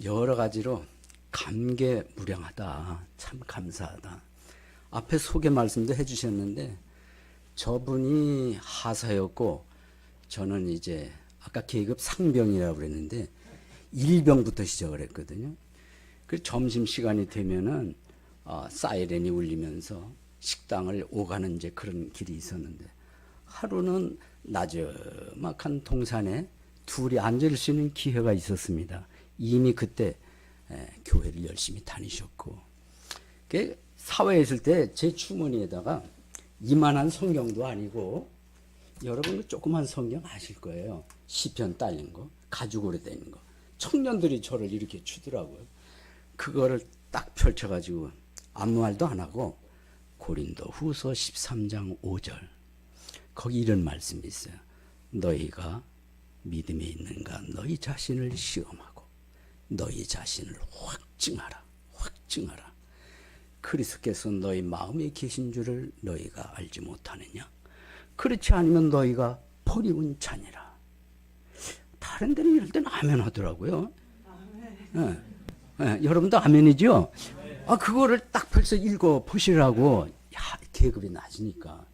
여러 가지로 감개무량하다. 참 감사하다. 앞에 소개 말씀도 해주셨는데 저분이 하사였고 저는 이제 아까 계급 상병이라고 그랬는데 일병부터 시작을 했거든요. 그 점심시간이 되면은 사이렌이 울리면서 식당을 오가는 이제 그런 길이 있었는데 하루는 나저막한 동산에 둘이 앉을 수 있는 기회가 있었습니다. 이미 그때 교회를 열심히 다니셨고 사회에 있을 때 제 주머니에다가 이만한 성경도 아니고 여러분 조그만 성경 아실 거예요. 시편 딸린 거, 가죽으로 된 거. 청년들이 저를 이렇게 주더라고요. 그거를 딱 펼쳐가지고 아무 말도 안 하고 고린도 후서 13장 5절 거기 이런 말씀이 있어요. 너희가 믿음에 있는가 너희 자신을 시험하고 너희 자신을 확증하라. 확증하라. 그리스도께서 너희 마음에 계신 줄을 너희가 알지 못하느냐. 그렇지 않으면 너희가 버리운 자니라. 다른 데는 이럴 때는 아멘 하더라고요. 아멘. 여러분도 아멘이죠? 그거를 딱 벌써 읽어 보시라고. 계급이 낮으니까.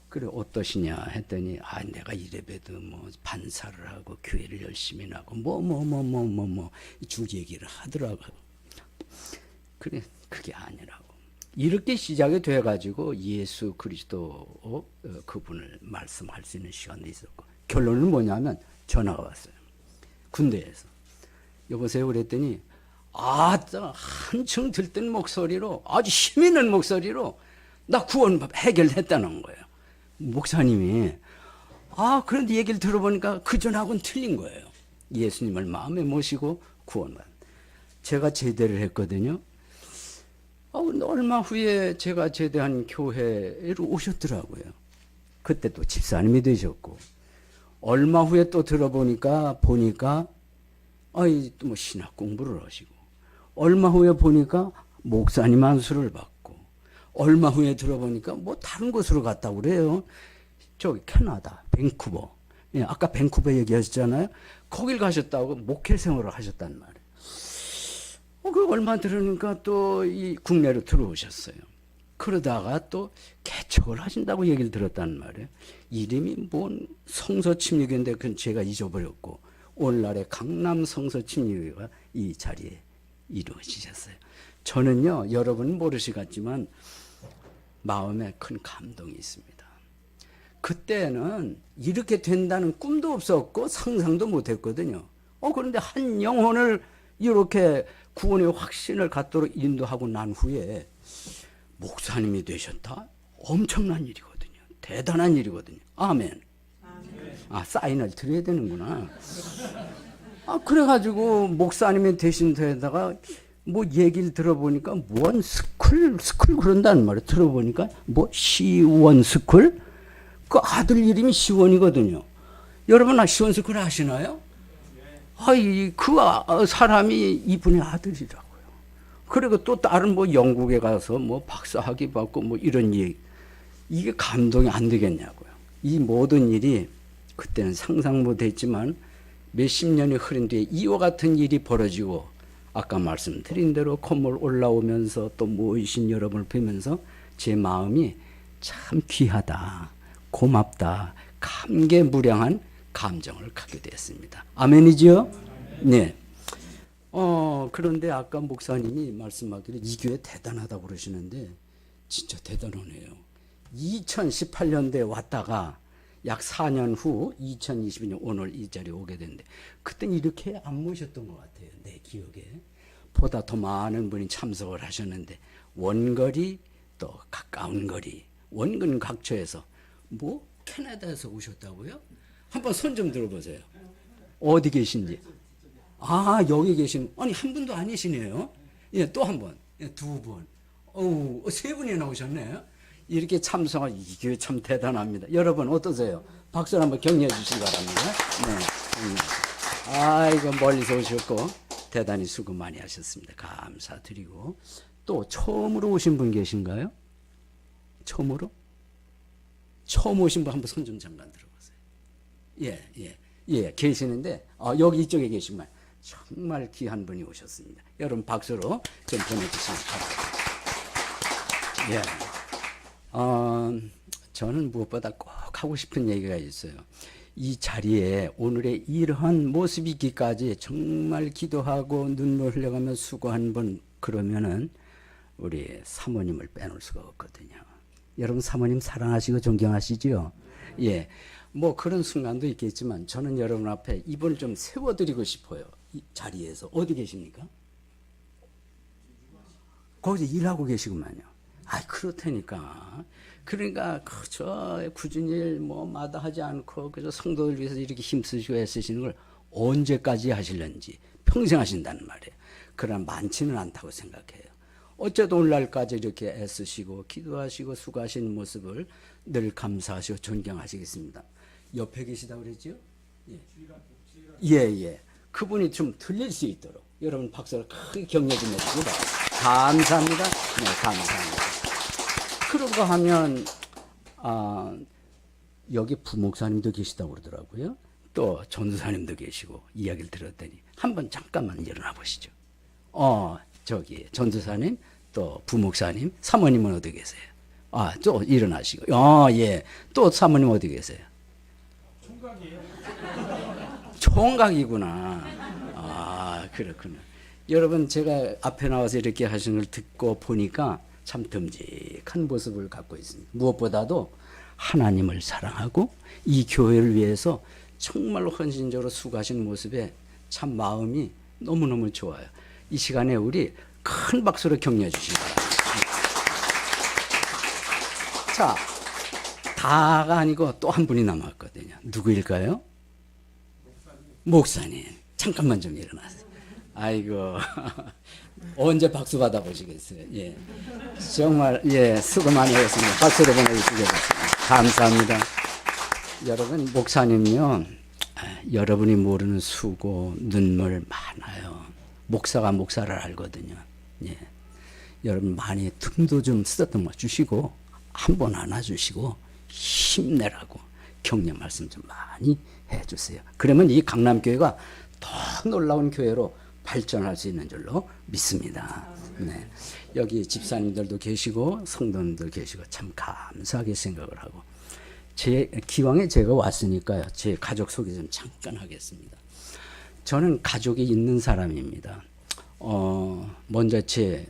그래 어떠시냐 했더니 내가 이래봬도 뭐 반사를 하고 교회를 열심히 하고 주 얘기를 하더라고요. 그래 그게 아니라고. 이렇게 시작이 돼가지고 예수 그리스도 그분을 말씀할 수 있는 시간도 있었고 결론은 뭐냐면 전화가 왔어요. 군대에서. 여보세요 그랬더니 한층 들뜬 목소리로 아주 힘있는 목소리로 나 구원 해결했다는 거예요. 목사님이 그런데 얘기를 들어보니까 그전하고는 틀린 거예요. 예수님을 마음에 모시고 구원받은. 제가 제대를 했거든요. 근데 얼마 후에 제가 제대한 교회로 오셨더라고요. 그때 또 집사님이 되셨고 얼마 후에 또 들어보니까 또 뭐 신학 공부를 하시고 얼마 후에 보니까 목사님 안수를 받고 얼마 후에 들어보니까 뭐 다른 곳으로 갔다고 그래요. 저기 캐나다 밴쿠버. 아까 밴쿠버 얘기하셨잖아요. 거길 가셨다고 목회 생활을 하셨단 말이에요. 그 얼마 들으니까 또 이 국내로 들어오셨어요. 그러다가 또 개척을 하신다고 얘기를 들었단 말이에요. 이름이 뭔 성서침례교인데 그건 제가 잊어버렸고 오늘날의 강남 성서침례교회가 이 자리에 이루어지셨어요. 저는요 여러분 모르시겠지만 마음에 큰 감동이 있습니다. 그때는 이렇게 된다는 꿈도 없었고 상상도 못했거든요. 그런데 한 영혼을 이렇게 구원의 확신을 갖도록 인도하고 난 후에 목사님이 되셨다? 엄청난 일이거든요. 대단한 일이거든요. 아멘. 사인을 드려야 되는구나. 그래가지고 목사님이 되신 데다가 뭐 얘기를 들어보니까 뭔 스쿨 그런다는 말을 들어보니까 뭐 시원 스쿨? 그 아들 이름이 시원이거든요. 여러분 시원 스쿨 아시나요? 그 사람이 이분의 아들이라고요. 그리고 또 다른 뭐 영국에 가서 뭐 박사학위 받고 뭐 이런 얘기. 이게 감동이 안 되겠냐고요. 이 모든 일이 그때는 상상 못했지만 몇십 년이 흐른 뒤에 이와 같은 일이 벌어지고 아까 말씀드린 대로 콧물 올라오면서 또 모이신 여러분을 뵈면서 제 마음이 참 귀하다, 고맙다, 감개무량한 감정을 갖게 되었습니다. 아멘이죠? 네. 그런데 아까 목사님이 말씀하기를 이 교회 대단하다고 그러시는데 진짜 대단하네요. 2018년도에 왔다가 약 4년 후 2022년 오늘 이 자리에 오게 됐는데 그때는 이렇게 안 모셨던 것 같아요. 내 기억에. 보다 더 많은 분이 참석을 하셨는데 원거리 또 가까운 거리 원근 각처에서 뭐 캐나다에서 오셨다고요? 한번 손 좀 들어보세요. 어디 계신지. 여기 계신, 한 분도 아니시네요. 또 한 번, 두 분. 세 분이나 오셨네요. 이렇게 참석한 이 교회 참 대단합니다. 여러분 어떠세요? 박수 한번 격려해 주시기 바랍니다. 네. 이거 멀리서 오셨고 대단히 수고 많이 하셨습니다. 감사드리고 또 처음으로 오신 분 계신가요? 처음으로? 처음 오신 분 한번 손 좀 잠깐 들어보세요. 예, 계시는데, 여기 이쪽에 계신 분. 정말 귀한 분이 오셨습니다. 여러분 박수로 좀 보내주시기 바랍니다. 예. 저는 무엇보다 꼭 하고 싶은 얘기가 있어요. 이 자리에 오늘의 이러한 모습이 있기까지 정말 기도하고 눈물 흘려가며 수고한 분, 그러면은 우리 사모님을 빼놓을 수가 없거든요. 여러분 사모님 사랑하시고 존경하시지요? 예. 뭐 그런 순간도 있겠지만 저는 여러분 앞에 이분을 좀 세워드리고 싶어요. 이 자리에서. 어디 계십니까? 거기서 일하고 계시구만요. 그렇다니까. 그러니까 저 굳은 일 뭐 마다하지 않고 그저 성도들 위해서 이렇게 힘쓰시고 애쓰시는 걸 언제까지 하실는지 평생 하신다는 말이에요. 그러나 많지는 않다고 생각해요. 어째도 오늘날까지 이렇게 애쓰시고 기도하시고 수고하시는 모습을 늘 감사하시고 존경하시겠습니다. 옆에 계시다고 그랬죠? 예. 그분이 좀 들릴 수 있도록 여러분 박수를 크게 격려 좀 해주시기 바랍니다. 감사합니다. 네, 감사합니다. 그런가 하면 여기 부목사님도 계시다고 그러더라고요. 또 전도사님도 계시고 이야기를 들었더니 한번 잠깐만 일어나 보시죠. 저기 전도사님 또 부목사님 사모님은 어디 계세요? 또 일어나시고 예. 또 사모님 어디 계세요? 총각이에요. 총각이구나. 그렇구나. 여러분 제가 앞에 나와서 이렇게 하시는 걸 듣고 보니까 참 듬직한 모습을 갖고 있습니다. 무엇보다도 하나님을 사랑하고 이 교회를 위해서 정말로 헌신적으로 수고하시는 모습에 참 마음이 너무너무 좋아요. 이 시간에 우리 큰 박수로 격려해 주시기 바랍니다. 자, 다가 아니고 또 한 분이 남았거든요. 누구일까요? 목사님. 잠깐만 좀 일어나세요. 아이고. 언제 박수 받아보시겠어요? 예. 정말, 수고 많이 하셨습니다. 박수로 보내주시겠습니다. 감사합니다. 여러분, 목사님요, 여러분이 모르는 수고, 눈물 많아요. 목사가 목사를 알거든요. 예. 여러분, 많이 등도 좀 쓰다듬어 주시고, 한번 안아주시고, 힘내라고 격려 말씀 좀 많이 해주세요. 그러면 이 강남교회가 더 놀라운 교회로 발전할 수 있는 줄로 믿습니다. 네. 여기 집사님들도 계시고 성도님들 계시고 참 감사하게 생각을 하고 기왕에 제가 왔으니까요. 제 가족 소개 좀 잠깐 하겠습니다. 저는 가족이 있는 사람입니다. 먼저 제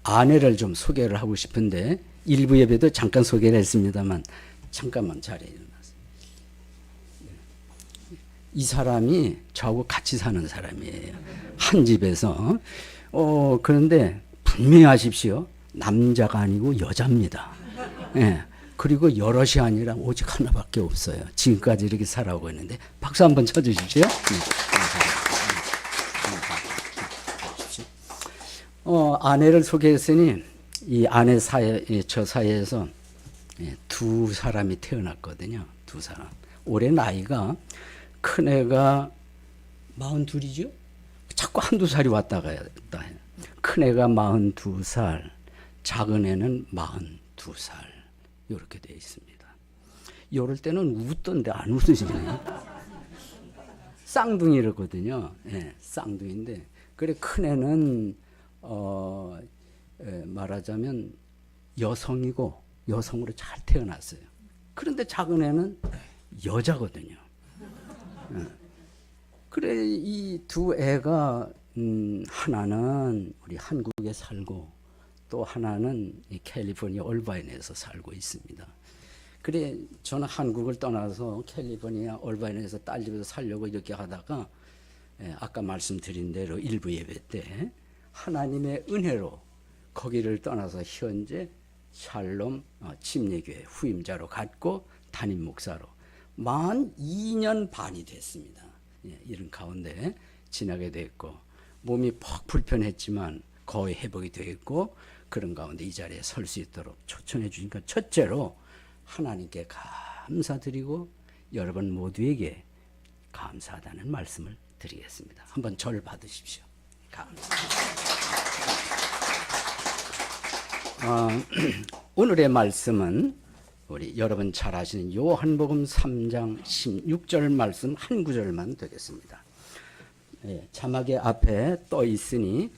아내를 좀 소개를 하고 싶은데 일부 예배도 잠깐 소개를 했습니다만 잠깐만 자리에 일어나세요. 이 사람이 저하고 같이 사는 사람이에요. 한 집에서. 그런데 분명히 아십시오. 남자가 아니고 여자입니다. 예. 그리고 여럿이 아니라 오직 하나밖에 없어요. 지금까지 이렇게 살아오고 있는데 박수 한번 쳐주십시오. 아내를 소개했으니 이 아내 사이에 저 사이에서 두 사람이 태어났거든요. 두 사람. 올해 나이가 큰애가 42이죠? 자꾸 한두 살이 왔다 갔다 해요. 큰애가 42살, 작은애는 42살. 이렇게 되어 있습니다. 이럴 때는 웃던데 안 웃으시네요. 쌍둥이거든요. 예, 쌍둥이인데. 그래, 큰애는, 말하자면 여성이고 여성으로 잘 태어났어요. 그런데 작은애는 여자거든요. 그래 이 두 애가 하나는 우리 한국에 살고 또 하나는 이 캘리포니아 얼바인에서 살고 있습니다. 그래 저는 한국을 떠나서 캘리포니아 얼바인에서 딸 집에서 살려고 이렇게 하다가 아까 말씀드린 대로 일부 예배 때 하나님의 은혜로 거기를 떠나서 현재 샬롬 침례교회 후임자로 갔고 담임 목사로 만 2년 반이 됐습니다. 이런 가운데 지나게 됐고 몸이 퍽 불편했지만 거의 회복이 되었고 그런 가운데 이 자리에 설 수 있도록 초청해 주니까 첫째로 하나님께 감사드리고 여러분 모두에게 감사하다는 말씀을 드리겠습니다. 한번 절 받으십시오. 오늘의 말씀은 우리 여러분 잘 아시는 요한복음 3장 16절 말씀 한 구절만 되겠습니다. 자막에 앞에 떠 있으니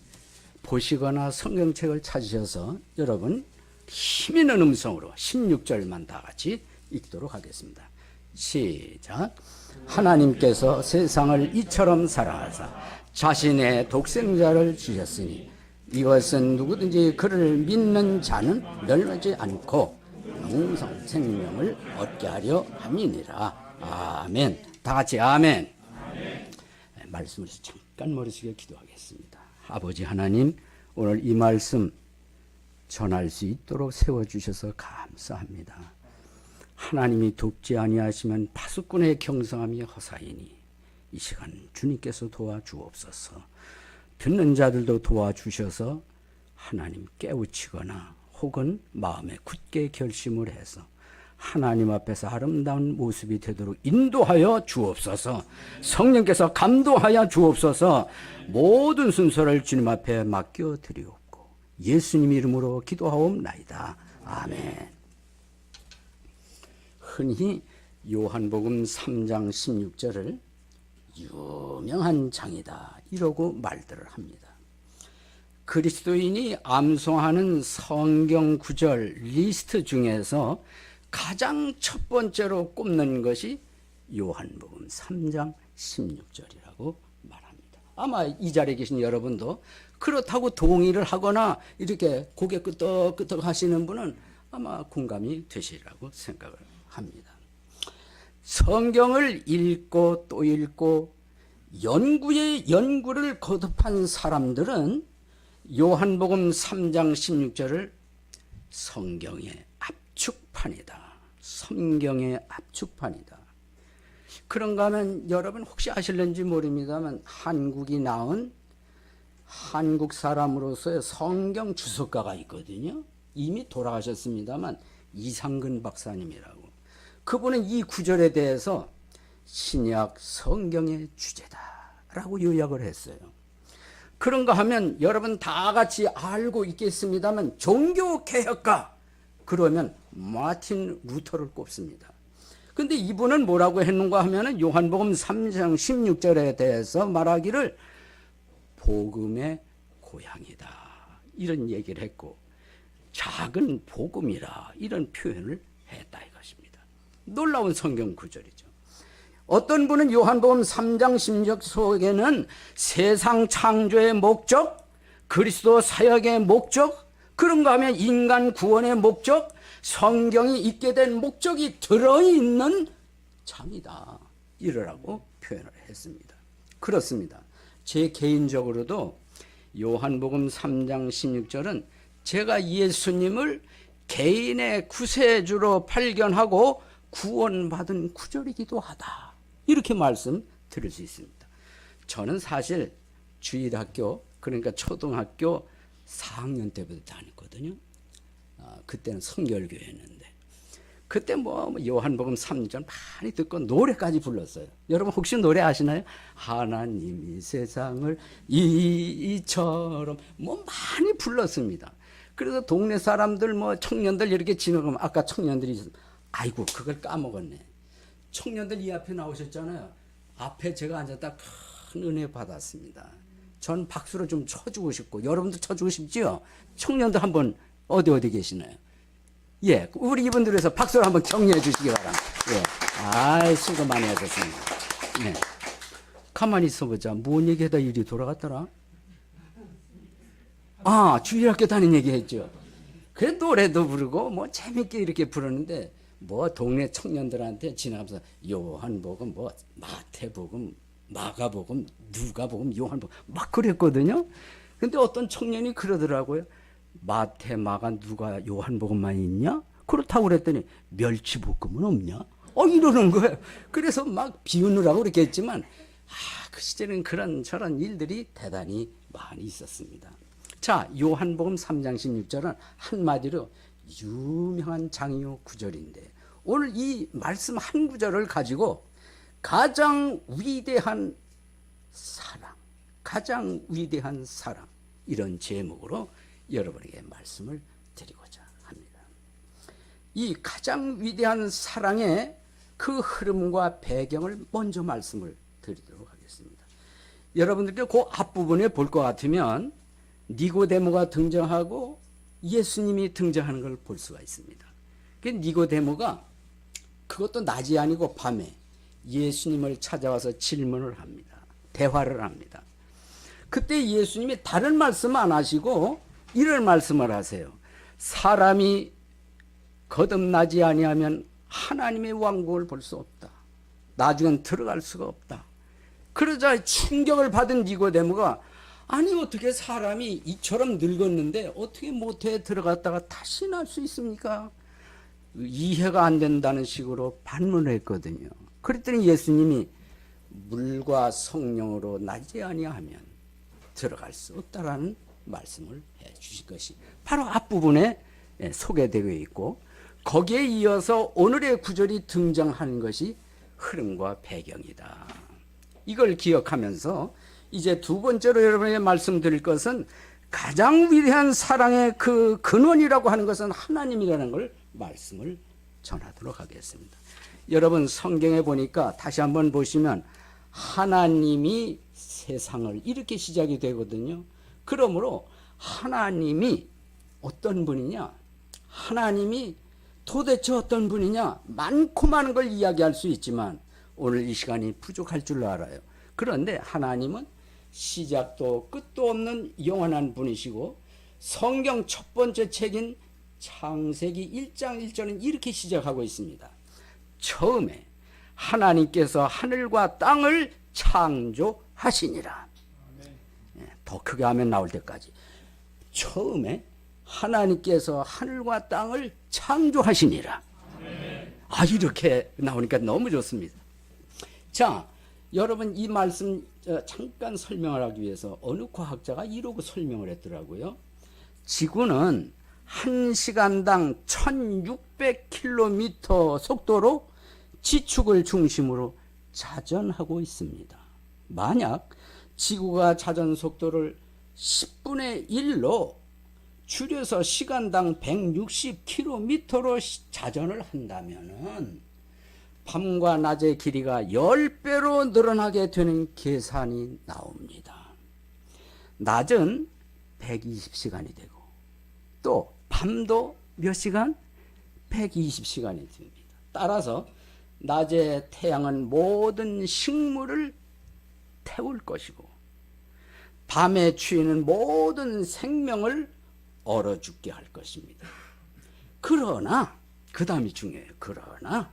보시거나 성경책을 찾으셔서 여러분 힘 있는 음성으로 16절만 다 같이 읽도록 하겠습니다. 시작. 하나님께서 세상을 이처럼 사랑하사 자신의 독생자를 주셨으니 이것은 누구든지 그를 믿는 자는 멸망하지 않고 영생 생명을 얻게 하려 함이니라. 아멘. 다 같이 아멘. 말씀을 잠깐 머릿속에 기도하겠습니다. 아버지 하나님, 오늘 이 말씀 전할 수 있도록 세워주셔서 감사합니다. 하나님이 돕지 아니하시면 파수꾼의 경성함이 허사이니 이 시간 주님께서 도와주옵소서. 듣는 자들도 도와주셔서 하나님 깨우치거나 혹은 마음에 굳게 결심을 해서 하나님 앞에서 아름다운 모습이 되도록 인도하여 주옵소서. 성령께서 감동하여 주옵소서. 모든 순서를 주님 앞에 맡겨드리옵고 예수님 이름으로 기도하옵나이다. 아멘. 흔히 요한복음 3장 16절을 유명한 장이다 이러고 말들을 합니다. 그리스도인이 암송하는 성경 구절 리스트 중에서 가장 첫 번째로 꼽는 것이 요한복음 3장 16절이라고 말합니다. 아마 이 자리에 계신 여러분도 그렇다고 동의를 하거나 이렇게 고개 끄덕끄덕 하시는 분은 아마 공감이 되시리라고 생각을 합니다. 성경을 읽고 또 읽고 연구에 연구를 거듭한 사람들은 요한복음 3장 16절을 성경의 압축판이다. 성경의 압축판이다. 그런가 하면 여러분 혹시 아실는지 모릅니다만 한국이 낳은 한국 사람으로서의 성경 주석가가 있거든요. 이미 돌아가셨습니다만 이상근 박사님이라고. 그분은 이 구절에 대해서 신약 성경의 주제다라고 요약을 했어요. 그런가 하면 여러분 다 같이 알고 있겠습니다만 종교개혁가 그러면 마틴 루터를 꼽습니다. 근데 이분은 뭐라고 했는가 하면은 요한복음 3장 16절에 대해서 말하기를 복음의 고향이다 이런 얘기를 했고 작은 복음이라 이런 표현을 했다 이것입니다. 놀라운 성경 구절이죠. 어떤 분은 요한복음 3장 16절 속에는 세상 창조의 목적, 그리스도 사역의 목적, 그런가 하면 인간 구원의 목적, 성경이 있게 된 목적이 들어있는 장이다 이러라고 표현을 했습니다. 그렇습니다. 제 개인적으로도 요한복음 3장 16절은 제가 예수님을 개인의 구세주로 발견하고 구원받은 구절이기도 하다 이렇게 말씀드릴 수 있습니다. 저는 사실 주일학교 그러니까 초등학교 4학년 때부터 다녔거든요. 그때는 성결교회였는데 그때 뭐 요한복음 3장 많이 듣고 노래까지 불렀어요. 여러분 혹시 노래 아시나요? 하나님이 세상을 이처럼 뭐 많이 불렀습니다. 그래서 동네 사람들 뭐 청년들 이렇게 지나가면 아까 청년들이 아이고 그걸 까먹었네. 청년들 이 앞에 나오셨잖아요. 앞에 제가 앉았다 큰 은혜 받았습니다. 전 박수로 좀 쳐주고 싶고 여러분도 쳐주고 싶지요? 청년들 한번 어디 계시나요? 예, 우리 이분들 위해서 박수로 한번 격려해 주시기 바랍니다. 예, 아이 수고 많이 하셨습니다. 네, 가만히 있어보자. 뭔 얘기하다 일이 돌아갔더라? 아, 주일학교 다닌 얘기했죠. 그래 노래도 부르고 뭐 재밌게 이렇게 부르는데 뭐 동네 청년들한테 지나가면서 요한복음 뭐 마태복음 마가복음 누가복음 요한복음 막 그랬거든요. 근데 어떤 청년이 그러더라고요. 마태 마가 누가 요한복음만 있냐? 그렇다고 그랬더니 멸치볶음은 없냐? 이러는 거예요. 그래서 막 비우느라고 그렇게 했지만 그 시절에는 그런 저런 일들이 대단히 많이 있었습니다. 자, 요한복음 3장 16절은 한마디로 유명한 장요 구절인데 오늘 이 말씀 한 구절을 가지고 가장 위대한 사랑, 가장 위대한 사랑 이런 제목으로 여러분에게 말씀을 드리고자 합니다. 이 가장 위대한 사랑의 그 흐름과 배경을 먼저 말씀을 드리도록 하겠습니다. 여러분들께 그 앞부분에 볼 것 같으면 니고데모가 등장하고 예수님이 등장하는 걸 볼 수가 있습니다. 그 니고데모가 그것도 낮이 아니고 밤에 예수님을 찾아와서 질문을 합니다. 대화를 합니다. 그때 예수님이 다른 말씀 안 하시고 이런 말씀을 하세요. 사람이 거듭나지 아니하면 하나님의 왕국을 볼 수 없다. 나중엔 들어갈 수가 없다. 그러자 충격을 받은 니고데모가 아니 어떻게 사람이 이처럼 늙었는데 어떻게 모태에 들어갔다가 다시 날 수 있습니까? 이해가 안 된다는 식으로 반문을 했거든요. 그랬더니 예수님이 물과 성령으로 나지 아니하면 들어갈 수 없다라는 말씀을 해 주실 것이 바로 앞부분에 소개되어 있고 거기에 이어서 오늘의 구절이 등장하는 것이 흐름과 배경이다. 이걸 기억하면서 이제 두 번째로 여러분에게 말씀드릴 것은 가장 위대한 사랑의 그 근원이라고 하는 것은 하나님이라는 걸 말씀을 전하도록 하겠습니다. 여러분 성경에 보니까 다시 한번 보시면 하나님이 세상을 이렇게 시작이 되거든요. 그러므로 하나님이 어떤 분이냐? 하나님이 도대체 어떤 분이냐? 많고 많은 걸 이야기할 수 있지만 오늘 이 시간이 부족할 줄로 알아요. 그런데 하나님은 시작도 끝도 없는 영원한 분이시고 성경 첫 번째 책인 창세기 1장 1절은 이렇게 시작하고 있습니다. 처음에 하나님께서 하늘과 땅을 창조하시니라. 더 크게 하면 나올 때까지. 처음에 하나님께서 하늘과 땅을 창조하시니라. 이렇게 나오니까 너무 좋습니다. 자, 여러분 이 말씀 잠깐 설명을 하기 위해서 어느 과학자가 이러고 설명을 했더라고요. 지구는 1시간당 1600km 속도로 지축을 중심으로 자전하고 있습니다. 만약 지구가 자전 속도를 10분의 1로 줄여서 시간당 160km로 자전을 한다면은 밤과 낮의 길이가 10배로 늘어나게 되는 계산이 나옵니다. 낮은 120시간이 되고 또 밤도 몇 시간? 120시간이 됩니다. 따라서 낮에 태양은 모든 식물을 태울 것이고 밤에 추위는 모든 생명을 얼어 죽게 할 것입니다. 그러나 그 다음이 중요해요. 그러나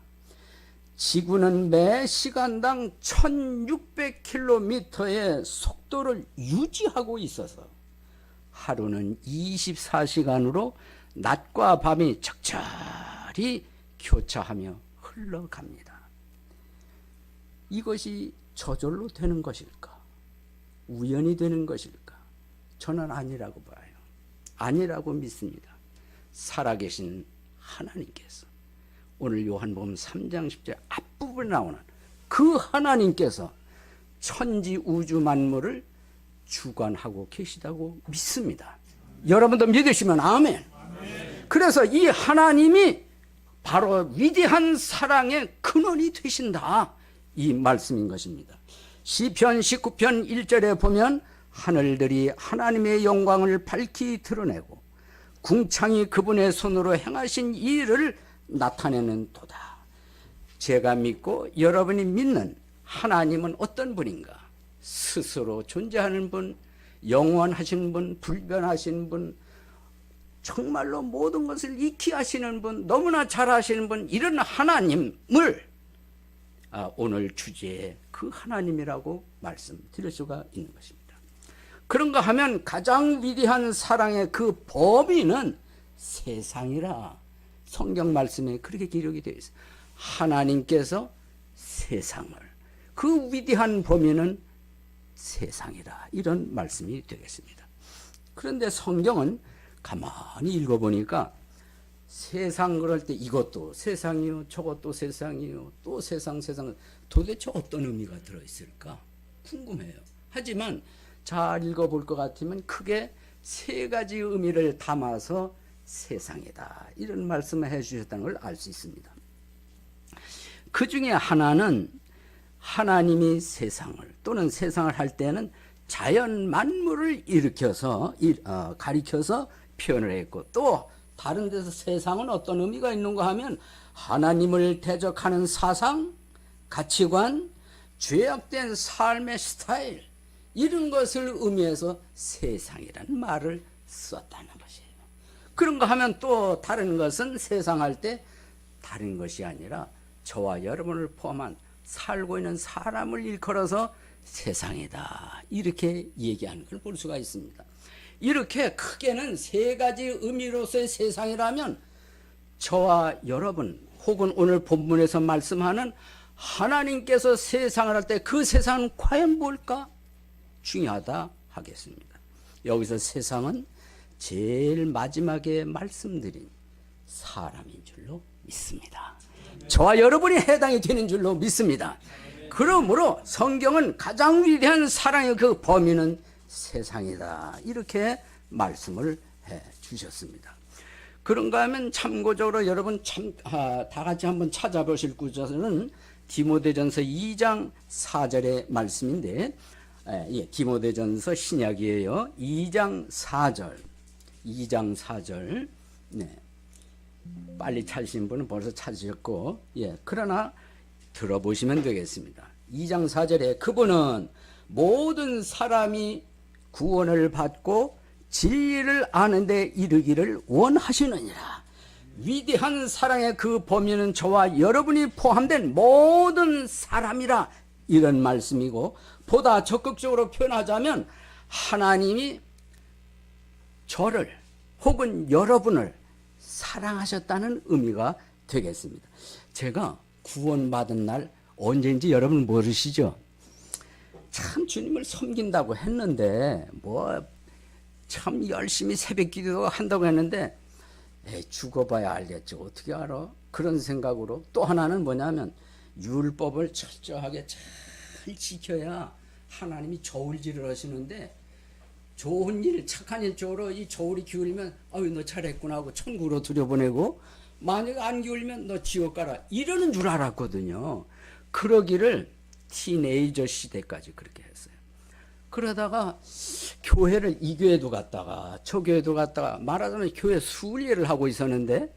지구는 매 시간당 1600km의 속도를 유지하고 있어서 하루는 24시간으로 낮과 밤이 적절히 교차하며 흘러갑니다. 이것이 저절로 되는 것일까? 우연이 되는 것일까? 저는 아니라고 봐요. 아니라고 믿습니다. 살아계신 하나님께서 오늘 요한복음 3장 10절 앞부분에 나오는 그 하나님께서 천지 우주 만물을 주관하고 계시다고 믿습니다. 여러분도 믿으시면 아멘. 그래서 이 하나님이 바로 위대한 사랑의 근원이 되신다. 이 말씀인 것입니다. 시편 19편 1절에 보면 하늘들이 하나님의 영광을 밝히 드러내고 궁창이 그분의 손으로 행하신 일을 나타내는 도다. 제가 믿고 여러분이 믿는 하나님은 어떤 분인가? 스스로 존재하는 분, 영원하신 분, 불변하신 분, 정말로 모든 것을 익히 하시는 분, 너무나 잘하시는 분, 이런 하나님을 오늘 주제에 그 하나님이라고 말씀드릴 수가 있는 것입니다. 그런가 하면 가장 위대한 사랑의 그 범위는 세상이라 성경 말씀에 그렇게 기록이 되어 있어요. 하나님께서 세상을, 그 위대한 범위는 세상이라, 이런 말씀이 되겠습니다. 그런데 성경은 가만히 읽어보니까 세상 그럴 때 이것도 세상이요, 저것도 세상이요, 또 세상, 도대체 어떤 의미가 들어있을까 궁금해요. 하지만 잘 읽어볼 것 같으면 크게 세 가지 의미를 담아서 세상이다, 이런 말씀을 해주셨다는 걸 알 수 있습니다. 그 중에 하나는 하나님이 세상을 또는 세상을 할 때는 자연 만물을 일으켜서 가리켜서 표현을 했고, 또 다른 데서 세상은 어떤 의미가 있는가 하면 하나님을 대적하는 사상, 가치관, 죄악된 삶의 스타일, 이런 것을 의미해서 세상이라는 말을 썼다는 것이에요. 그런가 하면 또 다른 것은 세상 할 때 다른 것이 아니라 저와 여러분을 포함한 살고 있는 사람을 일컬어서 세상이다, 이렇게 얘기하는 걸 볼 수가 있습니다. 이렇게 크게는 세 가지 의미로서의 세상이라면 저와 여러분 혹은 오늘 본문에서 말씀하는 하나님께서 세상을 할 때 그 세상은 과연 뭘까? 중요하다 하겠습니다. 여기서 세상은 제일 마지막에 말씀드린 사람인 줄로 믿습니다. 저와 여러분이 해당이 되는 줄로 믿습니다. 그러므로 성경은 가장 위대한 사랑의 그 범위는 세상이다, 이렇게 말씀을 해 주셨습니다. 그런가 하면 참고적으로 여러분 다 같이 한번 찾아보실 구절은 디모데전서 2장 4절의 말씀인데, 디모데전서 신약이에요. 2장 4절. 네. 빨리 찾으신 분은 벌써 찾으셨고, 그러나 들어보시면 되겠습니다. 2장 4절에 그분은 모든 사람이 구원을 받고 진리를 아는 데 이르기를 원하시느니라. 위대한 사랑의 그 범위는 저와 여러분이 포함된 모든 사람이라, 이런 말씀이고, 보다 적극적으로 표현하자면 하나님이 저를 혹은 여러분을 사랑하셨다는 의미가 되겠습니다. 제가 구원받은 날 언제인지 여러분 모르시죠? 참 주님을 섬긴다고 했는데 참 열심히 새벽 기도 한다고 했는데 죽어봐야 알겠죠. 어떻게 알아? 그런 생각으로. 또 하나는 뭐냐면 율법을 철저하게 잘 지켜야 하나님이 저울질을 하시는데, 좋은 일, 착한 일 쪽으로 이 저울이 기울이면 아유 너 잘했구나 하고 천국으로 들여보내고, 만약 안 기울면 너 지옥 가라, 이러는 줄 알았거든요. 그러기를 티네이저 시대까지 그렇게 했어요. 그러다가 교회를 이 교회도 갔다가 저 교회도 갔다가, 말하자면 교회 순례를 하고 있었는데,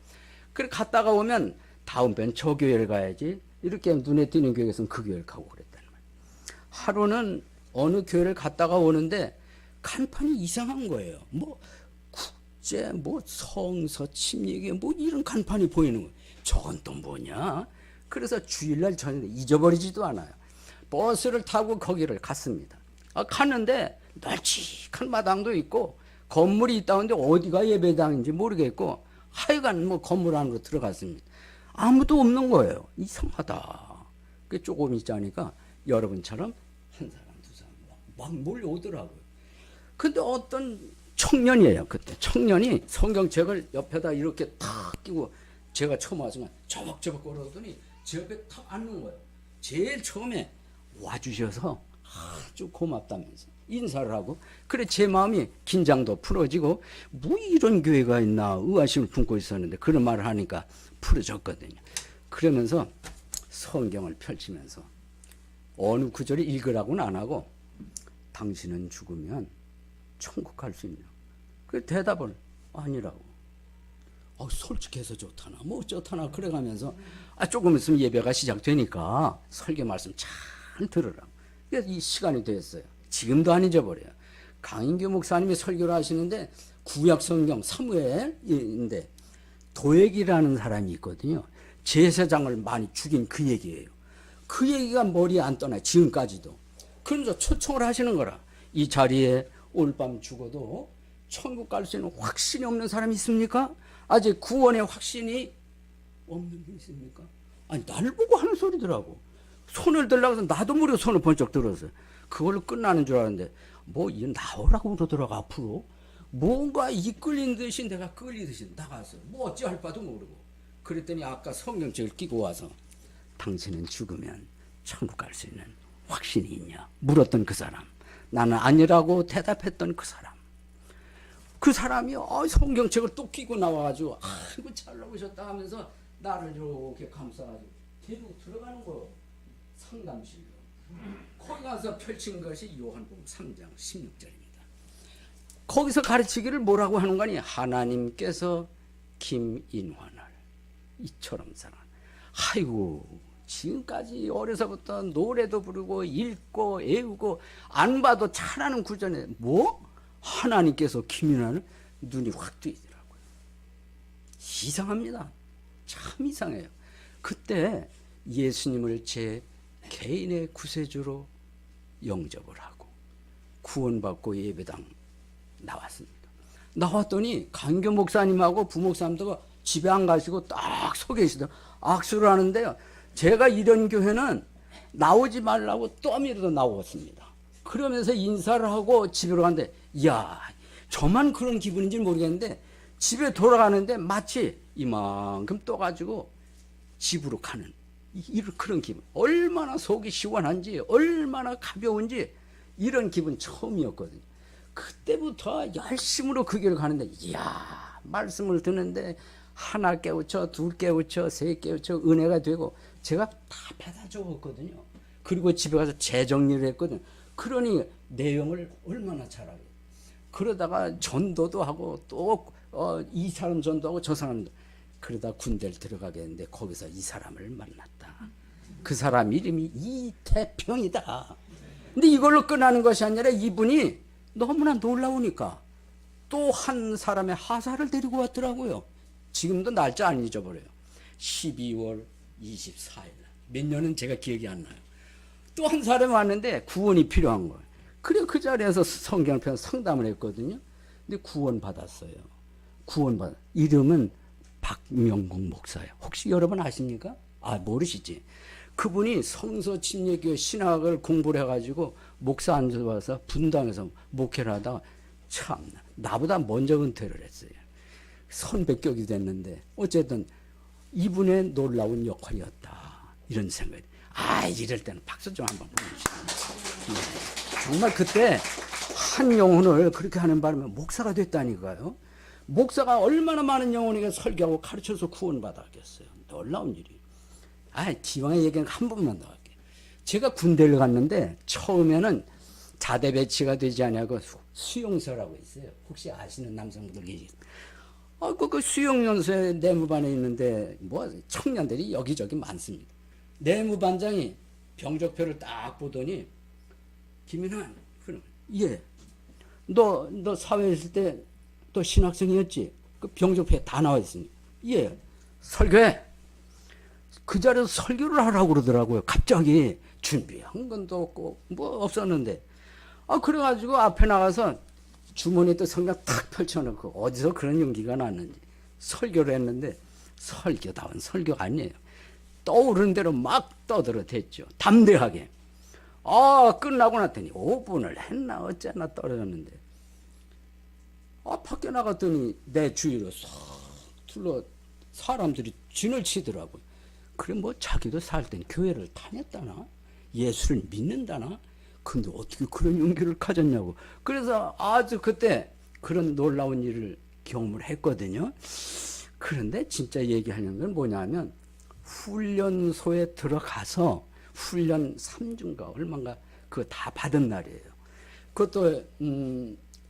그래 갔다가 오면 다음번 저 교회를 가야지, 이렇게 눈에 띄는 교회에서는 그 교회를 가고 그랬다는 거예요. 하루는 어느 교회를 갔다가 오는데 간판이 이상한 거예요. 국제, 성서, 침례교, 이런 간판이 보이는 거예요. 저건 또 뭐냐? 그래서 주일날 저녁에 잊어버리지도 않아요. 버스를 타고 거기를 갔습니다. 갔는데 널찍한 마당도 있고 건물이 있다는데 어디가 예배당인지 모르겠고, 하여간 건물 안으로 들어갔습니다. 아무도 없는 거예요. 이상하다. 조금 있자니까 여러분처럼 한 사람 두 사람 막 몰려오더라고요. 근데 어떤 청년이에요. 그때 청년이 성경책을 옆에다 이렇게 탁 끼고, 제가 처음 왔으면 저벅저벅 걸어오더니 제 옆에 탁 앉는 거예요. 제일 처음에 와주셔서 아주 고맙다면서 인사를 하고, 그래 제 마음이 긴장도 풀어지고, 이런 교회가 있나 의아심을 품고 있었는데 그런 말을 하니까 풀어졌거든요. 그러면서 성경을 펼치면서 어느 구절을 읽으라고는 안 하고, 당신은 죽으면 천국 갈 수 있냐? 그 대답을 아니라고. 솔직해서 좋다나 어쩌다나 그래가면서 조금 있으면 예배가 시작되니까 설교 말씀 잘 들으라고. 그래서 이 시간이 됐어요. 지금도 안 잊어버려요. 강인규 목사님이 설교를 하시는데 구약 성경 사무엘인데 도액이라는 사람이 있거든요. 제사장을 많이 죽인 그 얘기예요. 그 얘기가 머리에 안 떠나요. 지금까지도. 그러면서 초청을 하시는 거라. 이 자리에 오늘 밤 죽어도 천국 갈 수 있는 확신이 없는 사람이 있습니까? 아직 구원의 확신이 없는 분 있습니까? 아니, 나를 보고 하는 소리더라고. 손을 들라고 해서 나도 모르게 손을 번쩍 들었어요. 그걸로 끝나는 줄 알았는데, 이 나오라고 그러더라고, 앞으로. 뭔가 이끌린 듯이 내가 끌리듯이 나갔어요. 어찌할 바도 모르고. 그랬더니 아까 성경책을 끼고 와서, 당신은 죽으면 천국 갈 수 있는 확신이 있냐? 물었던 그 사람. 나는 아니라고 대답했던 그 사람. 그 사람이 성경책을 또 끼고 나와가지고 아이고 잘 나오셨다 하면서 나를 이렇게 감싸가지고 데리고 들어가는 거예요. 상담실로. 거기 가서 펼친 것이 요한복음 3장 16절입니다. 거기서 가르치기를 뭐라고 하는 거니? 하나님께서 김인환을 이처럼 사랑. 아이고, 지금까지 어려서부터 노래도 부르고 읽고 애우고 안 봐도 잘하는 구전에 뭐? 하나님께서 김인환을 눈이 확 뜨이더라고요. 이상합니다. 참 이상해요. 그때 예수님을 제 개인의 구세주로 영접을 하고 구원받고 예배당 나왔습니다. 나왔더니 강교 목사님하고 부목사님도 집에 안 가시고 딱 서 계시더 악수를 하는데요. 제가 이런 교회는 나오지 말라고 떠밀어도 나왔습니다. 그러면서 인사를 하고 집으로 갔는데, 이야, 저만 그런 기분인지 모르겠는데 집에 돌아가는데 마치 이만큼 떠가지고 집으로 가는 그런 기분. 얼마나 속이 시원한지, 얼마나 가벼운지 이런 기분 처음이었거든요. 그때부터 열심으로 그 길을 가는데, 이야, 말씀을 듣는데 하나 깨우쳐, 둘 깨우쳐, 세 깨우쳐 은혜가 되고 제가 다 받아 적었거든요. 그리고 집에 가서 재정리를 했거든요. 그러니 내용을 얼마나 잘하고, 그러다가 전도도 하고 또 이 사람 전도하고 저 사람도, 그러다 군대를 들어가겠는데 거기서 이 사람을 만났다. 그 사람 이름이 이태평이다. 근데 이걸로 끝나는 것이 아니라 이분이 너무나 놀라우니까 또 한 사람의 하사를 데리고 왔더라고요. 지금도 날짜 안 잊어버려요. 12월 24일. 몇 년은 제가 기억이 안 나요. 또 한 사람이 왔는데 구원이 필요한 거예요. 그래 그 자리에서 성경을 펴서 상담을 했거든요. 근데 구원 받았어요. 이름은 박명국 목사예요. 혹시 여러분 아십니까? 아, 모르시지. 그분이 성서 침례교회 신학을 공부를 해가지고 목사 앉아서 분당에서 목회를 하다가 참 나보다 먼저 은퇴를 했어요. 선배격이 됐는데 어쨌든 이분의 놀라운 역할이었다, 이런 생각이. 이럴 때는 박수 좀 한번 보내주시죠. 정말 그때 한 영혼을 그렇게 하는 바람에 목사가 됐다니까요. 목사가 얼마나 많은 영혼에게 설교하고 가르쳐서 구원받았겠어요. 놀라운 일이. 기왕의 얘기는 한 번만 더 할게요. 제가 군대를 갔는데 처음에는 자대 배치가 되지 않냐고 수용소라고 있어요. 혹시 아시는 남성분들 계시죠? 그 수용연수에 내무반에 있는데 뭐 청년들이 여기저기 많습니다. 내무반장이 병적표를 딱 보더니, 김인환, 그럼 예, 너 사회에 있을 때 또 신학생이었지? 그 병적표에 다 나와 있으니 예, 설교해. 그 자리에서 설교를 하라고 그러더라고요. 갑자기 준비한 건도 없고 뭐 없었는데. 그래가지고 앞에 나가서 주머니에 또 성경 탁 펼쳐놓고 어디서 그런 용기가 났는지 설교를 했는데 설교다운 설교가 아니에요. 떠오르는 대로 막 떠들어댔죠. 담대하게. 끝나고 났더니 5분을 했나 어쩌나 떨어졌는데, 밖에 나갔더니 내 주위로 싹 둘러 사람들이 진을 치더라고요. 그래 뭐 자기도 살 땐 교회를 다녔다나 예수를 믿는다나, 근데 어떻게 그런 용기를 가졌냐고. 그래서 아주 그때 그런 놀라운 일을 경험을 했거든요. 그런데 진짜 얘기하는 건 뭐냐면, 훈련소에 들어가서 훈련 3주인가 얼마인가 그거 다 받은 날이에요. 그것도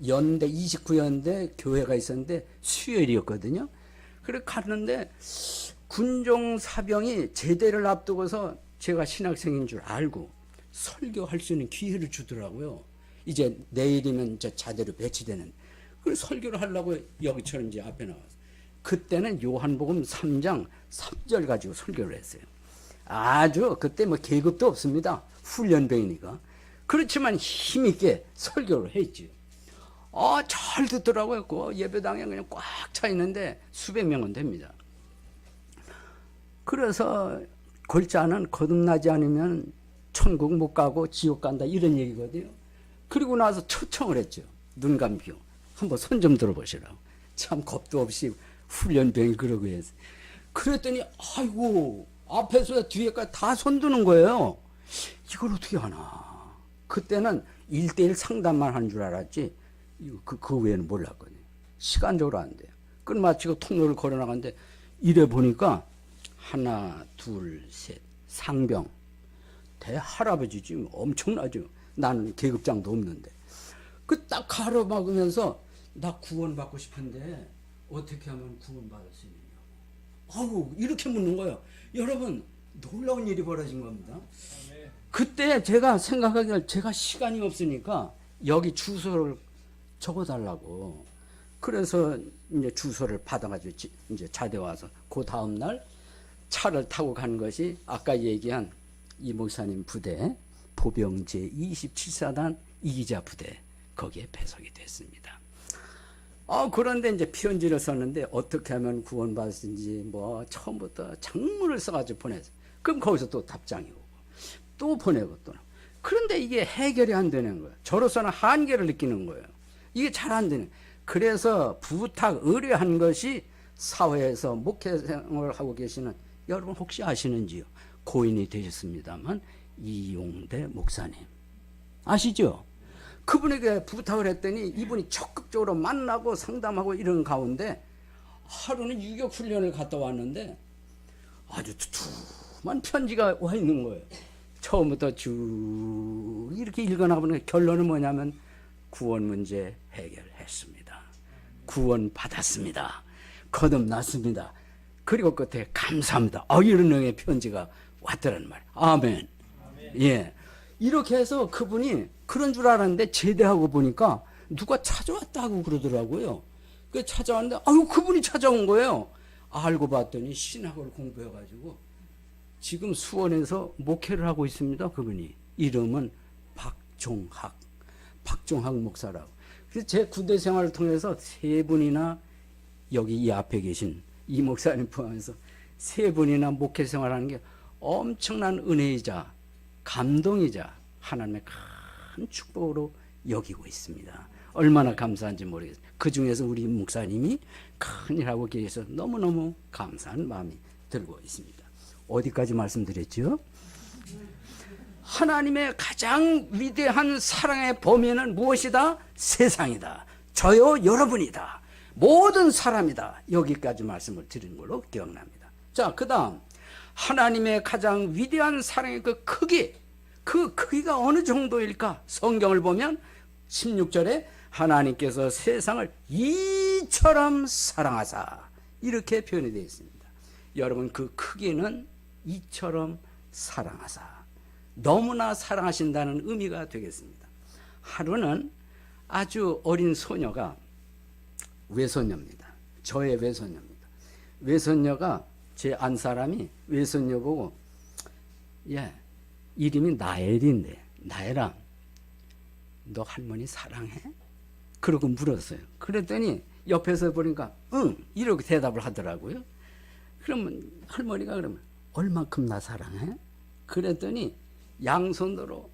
연대 29연대 교회가 있었는데 수요일이었거든요. 그래 갔는데 군종 사병이 제대를 앞두고서 제가 신학생인 줄 알고 설교할 수 있는 기회를 주더라고요. 이제 내일이면 저 자대로 배치되는. 그래서 설교를 하려고 여기처럼 이제 앞에 나와서, 그때는 요한복음 3장 3절 가지고 설교를 했어요. 아주 그때 뭐 계급도 없습니다. 훈련병이니까. 그렇지만 힘있게 설교를 했지. 잘 듣더라고요. 그 예배당에 그냥 꽉 차 있는데 수백 명은 됩니다. 그래서 골자는 거듭나지 않으면 천국 못 가고 지옥 간다, 이런 얘기거든요. 그리고 나서 초청을 했죠. 눈 감기고 한번 손 좀 들어보시라고. 참 겁도 없이 훈련병이 그러고 해서. 그랬더니 아이고 앞에서 뒤에까지 다 손드는 거예요. 이걸 어떻게 하나. 그때는 1대1 상담만 하는 줄 알았지 그 외에는 몰랐거든요. 시간적으로 안 돼요. 끝마치고 통로를 걸어 나갔는데 이래 보니까 하나 둘 셋 상병 대할아버지지 엄청나죠. 나는 계급장도 없는데. 그 딱 가로막으면서 나 구원받고 싶은데 어떻게 하면 구원받을 수 있느냐고. 아우 이렇게 묻는 거예요. 여러분 놀라운 일이 벌어진 겁니다. 그때 제가 생각하기에 제가 시간이 없으니까 여기 주소를 적어달라고. 그래서 이제 주소를 받아가지고 이제 자대 와서 그 다음 날 차를 타고 간 것이 아까 얘기한 이 목사님 부대 보병제 27사단 이기자 부대 거기에 배속이 됐습니다. 그런데 이제 편지를 썼는데 어떻게 하면 구원받을지 뭐 처음부터 장문을 써가지고 보냈어요. 그럼 거기서 또 답장이 오고 또 보내고 또. 그런데 이게 해결이 안 되는 거예요. 저로서는 한계를 느끼는 거예요. 이게 잘 안 되는. 그래서 부탁 의뢰한 것이 사회에서 목회생활을 하고 계시는 여러분 혹시 아시는지요? 고인이 되셨습니다만 이용대 목사님 아시죠? 그분에게 부탁을 했더니 이분이 적극적으로 만나고 상담하고 이런 가운데 하루는 유격 훈련을 갔다 왔는데 아주 두툼한 편지가 와 있는 거예요. 처음부터 쭉 이렇게 읽어나가면 결론은 뭐냐면 구원 문제 해결했습니다. 구원 받았습니다. 거듭났습니다. 그리고 끝에 감사합니다. 이런 내용의 편지가 왔더란 말이에요. 아멘. 예. 이렇게 해서 그분이 그런 줄 알았는데 제대하고 보니까 누가 찾아왔다고 그러더라고요. 그 찾아왔는데 그분이 찾아온 거예요. 알고 봤더니 신학을 공부해가지고 지금 수원에서 목회를 하고 있습니다. 그분이 이름은 박종학 목사라고. 그래서 제 군대 생활을 통해서 세 분이나 여기 이 앞에 계신 이 목사님 포함해서 세 분이나 목회 생활하는 게 엄청난 은혜이자 감동이자 하나님의 큰 축복으로 여기고 있습니다. 얼마나 감사한지 모르겠어요. 그 중에서 우리 목사님이 큰일 하고 계셔서 너무너무 감사한 마음이 들고 있습니다. 어디까지 말씀드렸죠? 하나님의 가장 위대한 사랑의 범위는 무엇이다? 세상이다. 저요 여러분이다. 모든 사람이다. 여기까지 말씀을 드린 걸로 기억납니다. 자, 그 다음 하나님의 가장 위대한 사랑의 그 크기가 어느 정도일까? 성경을 보면 16절에 하나님께서 세상을 이처럼 사랑하사 이렇게 표현이 되어 있습니다. 여러분 그 크기는 이처럼 사랑하사 너무나 사랑하신다는 의미가 되겠습니다. 하루는 아주 어린 소녀가 외손녀입니다. 저의 외손녀입니다. 외손녀가 제 안 사람이 외손녀 보고 이름이 나엘인데 나엘아 너 할머니 사랑해? 그러고 물었어요. 그랬더니 옆에서 보니까 응 이렇게 대답을 하더라고요. 그러면 할머니가 그러면 얼만큼 나 사랑해? 그랬더니 양손으로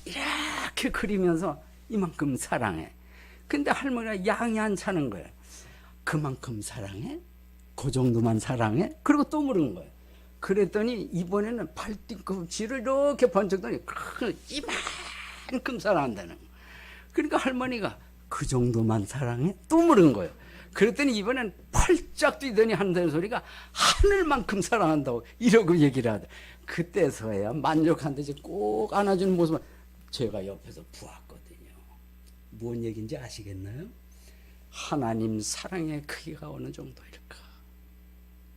이렇게 그리면서 이만큼 사랑해. 근데 할머니가 양이 안 차는 거예요. 그만큼 사랑해? 그 정도만 사랑해? 그리고 또 물은 거예요. 그랬더니 이번에는 발뒤꿈치를 이렇게 번쩍더니 이만큼 사랑한다는 거예요. 그러니까 할머니가 그 정도만 사랑해? 또 물은 거예요. 그랬더니 이번엔 펄쩍 뛰더니 한다는 소리가 하늘만큼 사랑한다고 이러고 얘기를 하다. 그때서야 만족한 듯이 꼭 안아주는 모습을 제가 옆에서 보았거든요. 뭔 얘기인지 아시겠나요? 하나님 사랑의 크기가 어느 정도일까?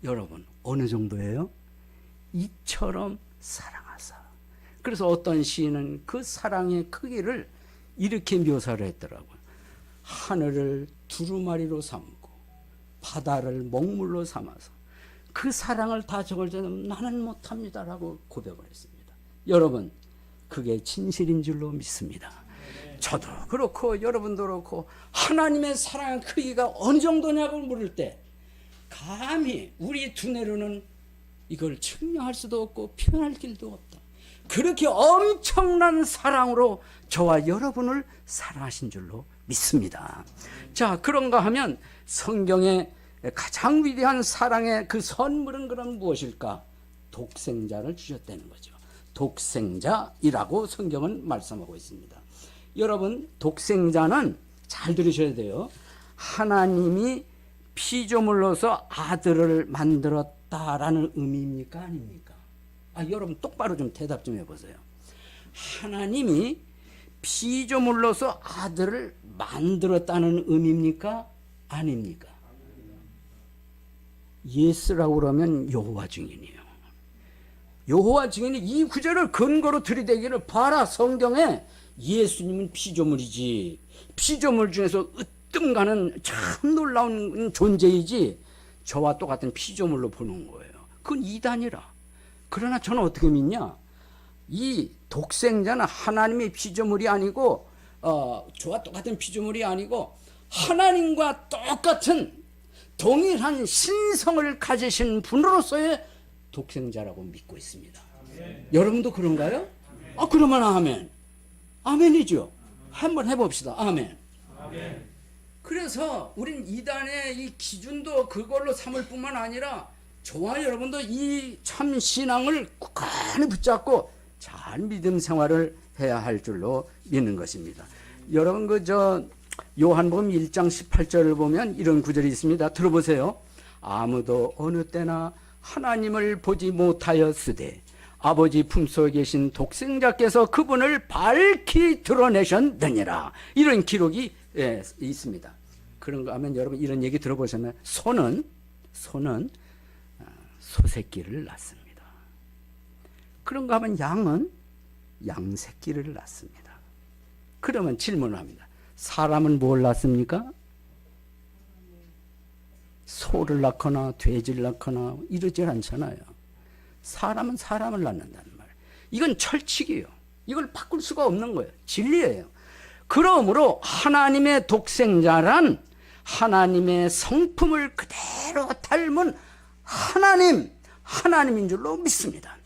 여러분 어느 정도예요? 이처럼 사랑하사. 그래서 어떤 시인은 그 사랑의 크기를 이렇게 묘사를 했더라고요. 하늘을 두루마리로 삼고 바다를 먹물로 삼아서 그 사랑을 다 적을 때는 나는 못합니다라고 고백을 했습니다. 여러분 그게 진실인 줄로 믿습니다. 저도 그렇고 여러분도 그렇고 하나님의 사랑의 크기가 어느 정도냐고 물을 때 감히 우리 두뇌로는 이걸 측량할 수도 없고 표현할 길도 없다. 그렇게 엄청난 사랑으로 저와 여러분을 사랑하신 줄로 믿습니다. 자, 그런가 하면 성경의 가장 위대한 사랑의 그 선물은 그럼 무엇일까? 독생자를 주셨다는 거죠. 독생자이라고 성경은 말씀하고 있습니다. 여러분 독생자는 잘 들으셔야 돼요. 하나님이 피조물로서 아들을 만들었다라는 의미입니까? 아닙니까? 여러분 똑바로 좀 대답 좀 해보세요. 하나님이 피조물로서 아들을 만들었다는 의미입니까? 아닙니까? 예스라고 그러면 여호와 증인이에요. 여호와 증인이 이 구절을 근거로 들이대기를 봐라. 성경에 예수님은 피조물이지, 피조물 중에서 으뜸가는 참 놀라운 존재이지 저와 똑같은 피조물로 보는 거예요. 그건 이단이라. 그러나 저는 어떻게 믿냐? 이 독생자는 하나님의 피조물이 아니고 저와 똑같은 피조물이 아니고 하나님과 똑같은 동일한 신성을 가지신 분으로서의 독생자라고 믿고 있습니다. 아멘. 여러분도 그런가요? 아멘. 그러면 아멘. 아멘이죠. 한번 해봅시다. 아멘. 아멘. 그래서 우린 이단의 이 기준도 그걸로 삼을 뿐만 아니라 저와 여러분도 이 참 신앙을 굳건히 붙잡고 잘 믿음 생활을 해야 할 줄로 믿는 것입니다. 여러분 요한복음 1장 18절을 보면 이런 구절이 있습니다. 들어보세요. 아무도 어느 때나 하나님을 보지 못하였으되 아버지 품속에 계신 독생자께서 그분을 밝히 드러내셨느니라. 이런 기록이 있습니다. 그런가 하면 여러분 이런 얘기 들어보셨나요? 소는 소새끼를 낳습니다. 그런가 하면 양은 양새끼를 낳습니다. 그러면 질문을 합니다. 사람은 뭘 낳습니까? 소를 낳거나 돼지를 낳거나 이러지 않잖아요. 사람은 사람을 낳는다는 말이에요. 이건 철칙이에요. 이걸 바꿀 수가 없는 거예요. 진리예요. 그러므로 하나님의 독생자란 하나님의 성품을 그대로 닮은 하나님인 줄로 믿습니다.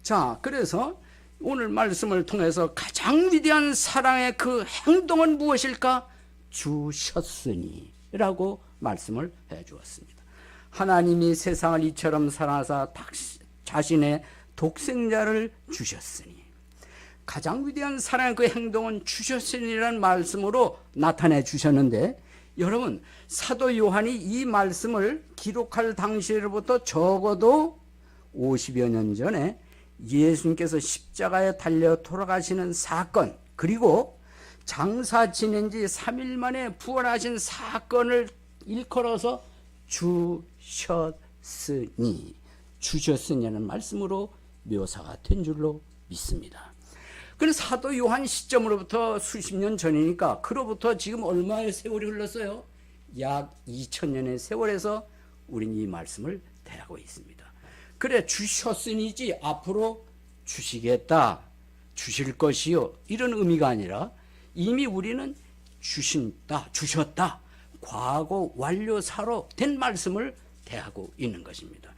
자, 그래서 오늘 말씀을 통해서 가장 위대한 사랑의 그 행동은 무엇일까? 주셨으니 라고 말씀을 해 주었습니다. 하나님이 세상을 이처럼 사랑하사 자신의 독생자를 주셨으니, 가장 위대한 사랑의 그 행동은 주셨으니라는 말씀으로 나타내 주셨는데, 여러분 사도 요한이 이 말씀을 기록할 당시로부터 적어도 50여 년 전에 예수님께서 십자가에 달려 돌아가시는 사건, 그리고 장사 지낸 지 3일 만에 부활하신 사건을 일컬어서 주셨으니라는 말씀으로 묘사가 된 줄로 믿습니다. 그래서 사도 요한 시점으로부터 수십 년 전이니까 그로부터 지금 얼마의 세월이 흘렀어요? 약 2000년의 세월에서 우리는 이 말씀을 대하고 있습니다. 그래, 주셨으니지 앞으로 주시겠다, 주실 것이요, 이런 의미가 아니라 이미 우리는 주셨다, 과거 완료사로 된 말씀을 대하고 있는 것입니다.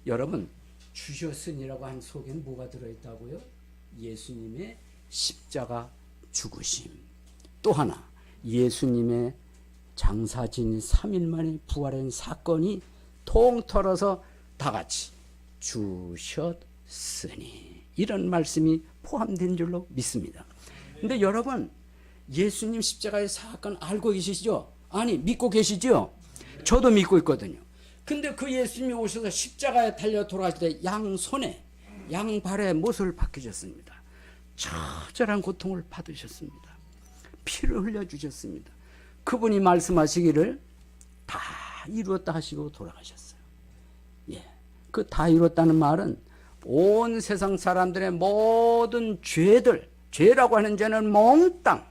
여러분, 주셨으니라고 한 속에는 뭐가 들어있다고요? 예수님의 십자가 죽으심, 또 하나 예수님의 장사 지닌 3일 만에 부활한 사건이 통틀어서 다 같이 주셨으니, 이런 말씀이 포함된 줄로 믿습니다. 근데 여러분, 예수님 십자가의 사건 알고 계시죠? 아니, 믿고 계시죠? 저도 믿고 있거든요. 근데 그 예수님이 오셔서 십자가에 달려 돌아가실 때 양손에 양발에 못을 박히셨습니다. 처절한 고통을 받으셨습니다. 피를 흘려주셨습니다. 그분이 말씀하시기를 다 이루었다 하시고 돌아가셨어요. 예, 그 다 이뤘다는 말은 온 세상 사람들의 모든 죄라고 하는 죄는 몽땅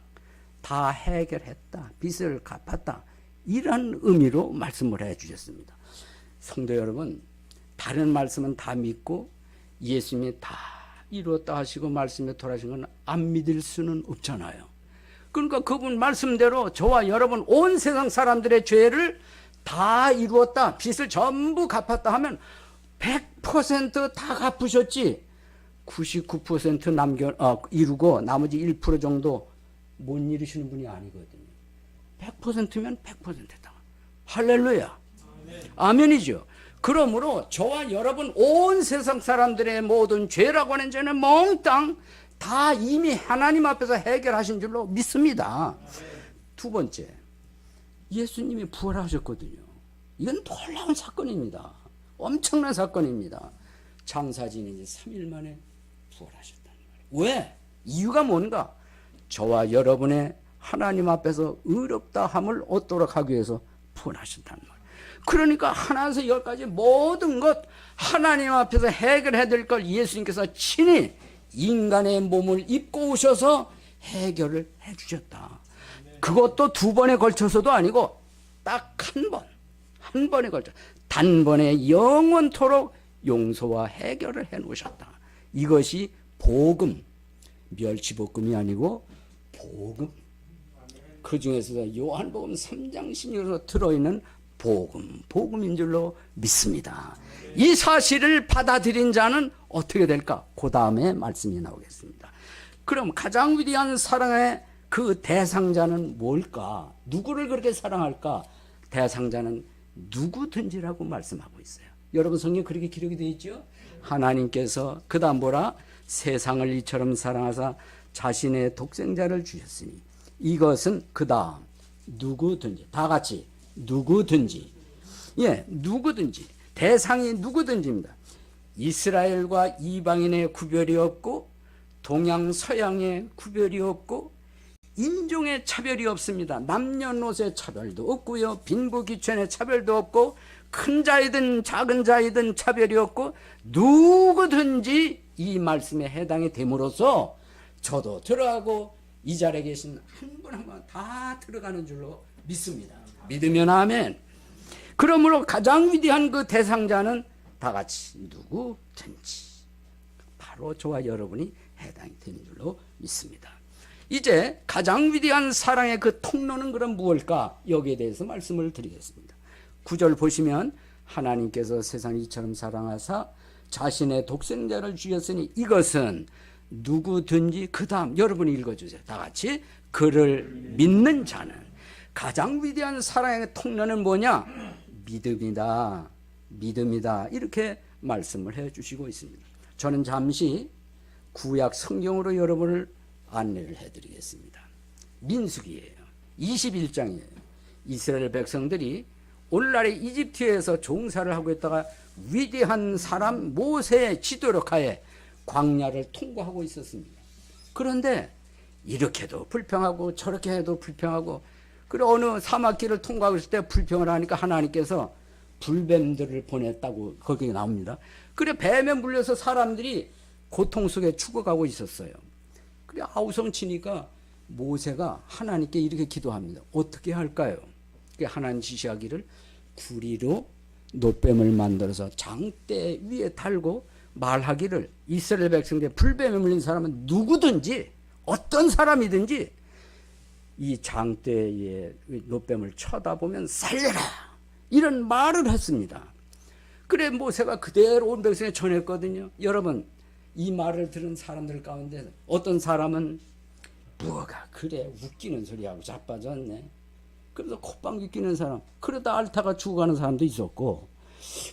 다 해결했다, 빚을 갚았다, 이런 의미로 말씀을 해주셨습니다. 성도 여러분, 다른 말씀은 다 믿고 예수님이 다 이루었다 하시고 말씀에 돌아가신 건 안 믿을 수는 없잖아요. 그러니까 그분 말씀대로 저와 여러분 온 세상 사람들의 죄를 다 이루었다, 빚을 전부 갚았다 하면 100%다 갚으셨지 99% 이루고 나머지 1% 정도 못 이루시는 분이 아니거든요. 100%면 100%다. 할렐루야. 아멘이죠. 그러므로 저와 여러분 온 세상 사람들의 모든 죄라고 하는 죄는 몽땅 다 이미 하나님 앞에서 해결하신 줄로 믿습니다. 두 번째, 예수님이 부활하셨거든요. 이건 놀라운 사건입니다. 엄청난 사건입니다. 장사 지낸 지 3일 만에 부활하셨다는 말이에요. 왜? 이유가 뭔가? 저와 여러분의 하나님 앞에서 의롭다 함을 얻도록 하기 위해서 부활하셨다는 말. 그러니까 하나에서 열까지 모든 것 하나님 앞에서 해결해야 될 걸 예수님께서 친히 인간의 몸을 입고 오셔서 해결을 해 주셨다. 그것도 두 번에 걸쳐서도 아니고 딱 한 번에 걸쳐 단번에 영원토록 용서와 해결을 해 놓으셨다. 이것이 복음, 멸치볶음이 아니고 복음. 그 중에서도 요한복음 3장 16절로 들어있는 복음인 줄로 믿습니다. 이 사실을 받아들인 자는 어떻게 될까? 그 다음에 말씀이 나오겠습니다. 그럼 가장 위대한 사랑의 그 대상자는 뭘까? 누구를 그렇게 사랑할까? 대상자는 누구든지라고 말씀하고 있어요. 여러분 성경에 그렇게 기록이 되어 있죠? 하나님께서 그 다음 뭐라? 세상을 이처럼 사랑하사 자신의 독생자를 주셨으니 이것은 그 다음 누구든지 다 같이 누구든지 누구든지 대상이 누구든지입니다. 이스라엘과 이방인의 구별이 없고 동양 서양의 구별이 없고 인종의 차별이 없습니다. 남녀노소의 차별도 없고요. 빈부귀천의 차별도 없고 큰 자이든 작은 자이든 차별이 없고 누구든지 이 말씀에 해당이 됨으로써 저도 들어가고 이 자리에 계신 한 분 한 분 다 들어가는 줄로 믿습니다. 믿으면 아멘. 그러므로 가장 위대한 그 대상자는 다 같이 누구든지 바로 저와 여러분이 해당이 되는 줄로 믿습니다. 이제 가장 위대한 사랑의 그 통로는 그럼 무엇일까? 여기에 대해서 말씀을 드리겠습니다. 9절 보시면 하나님께서 세상을 이처럼 사랑하사 자신의 독생자를 주셨으니 이것은 누구든지 그 다음 여러분이 읽어주세요. 다 같이 그를 믿는 자는 가장 위대한 사랑의 통로는 뭐냐? 믿음이다. 이렇게 말씀을 해주시고 있습니다. 저는 잠시 구약 성경으로 여러분을 안내를 해드리겠습니다. 민수기예요. 21장이에요. 이스라엘 백성들이 오늘날의 이집트에서 종사를 하고 있다가 위대한 사람 모세의 지도력 하에 광야를 통과하고 있었습니다. 그런데 이렇게도 불평하고 저렇게 해도 불평하고 그리고 어느 사막길을 통과하고 있을 때 불평을 하니까 하나님께서 불뱀들을 보냈다고 거기에 나옵니다. 그래 뱀에 물려서 사람들이 고통 속에 죽어가고 있었어요. 그래 아우성 치니까 모세가 하나님께 이렇게 기도합니다. 어떻게 할까요? 하나님 지시하기를 구리로 노뱀을 만들어서 장대 위에 달고 말하기를 이스라엘 백성들 불뱀에 물린 사람은 누구든지 어떤 사람이든지 이 장대에 노뱀을 쳐다보면 살려라 이런 말을 했습니다. 그래 모세가 그대로 온 백성에 전했거든요. 여러분 이 말을 들은 사람들 가운데 어떤 사람은 뭐가 그래 웃기는 소리하고 자빠졌네. 그래서 콧방귀 끼는 사람 그러다 앓다가 죽어가는 사람도 있었고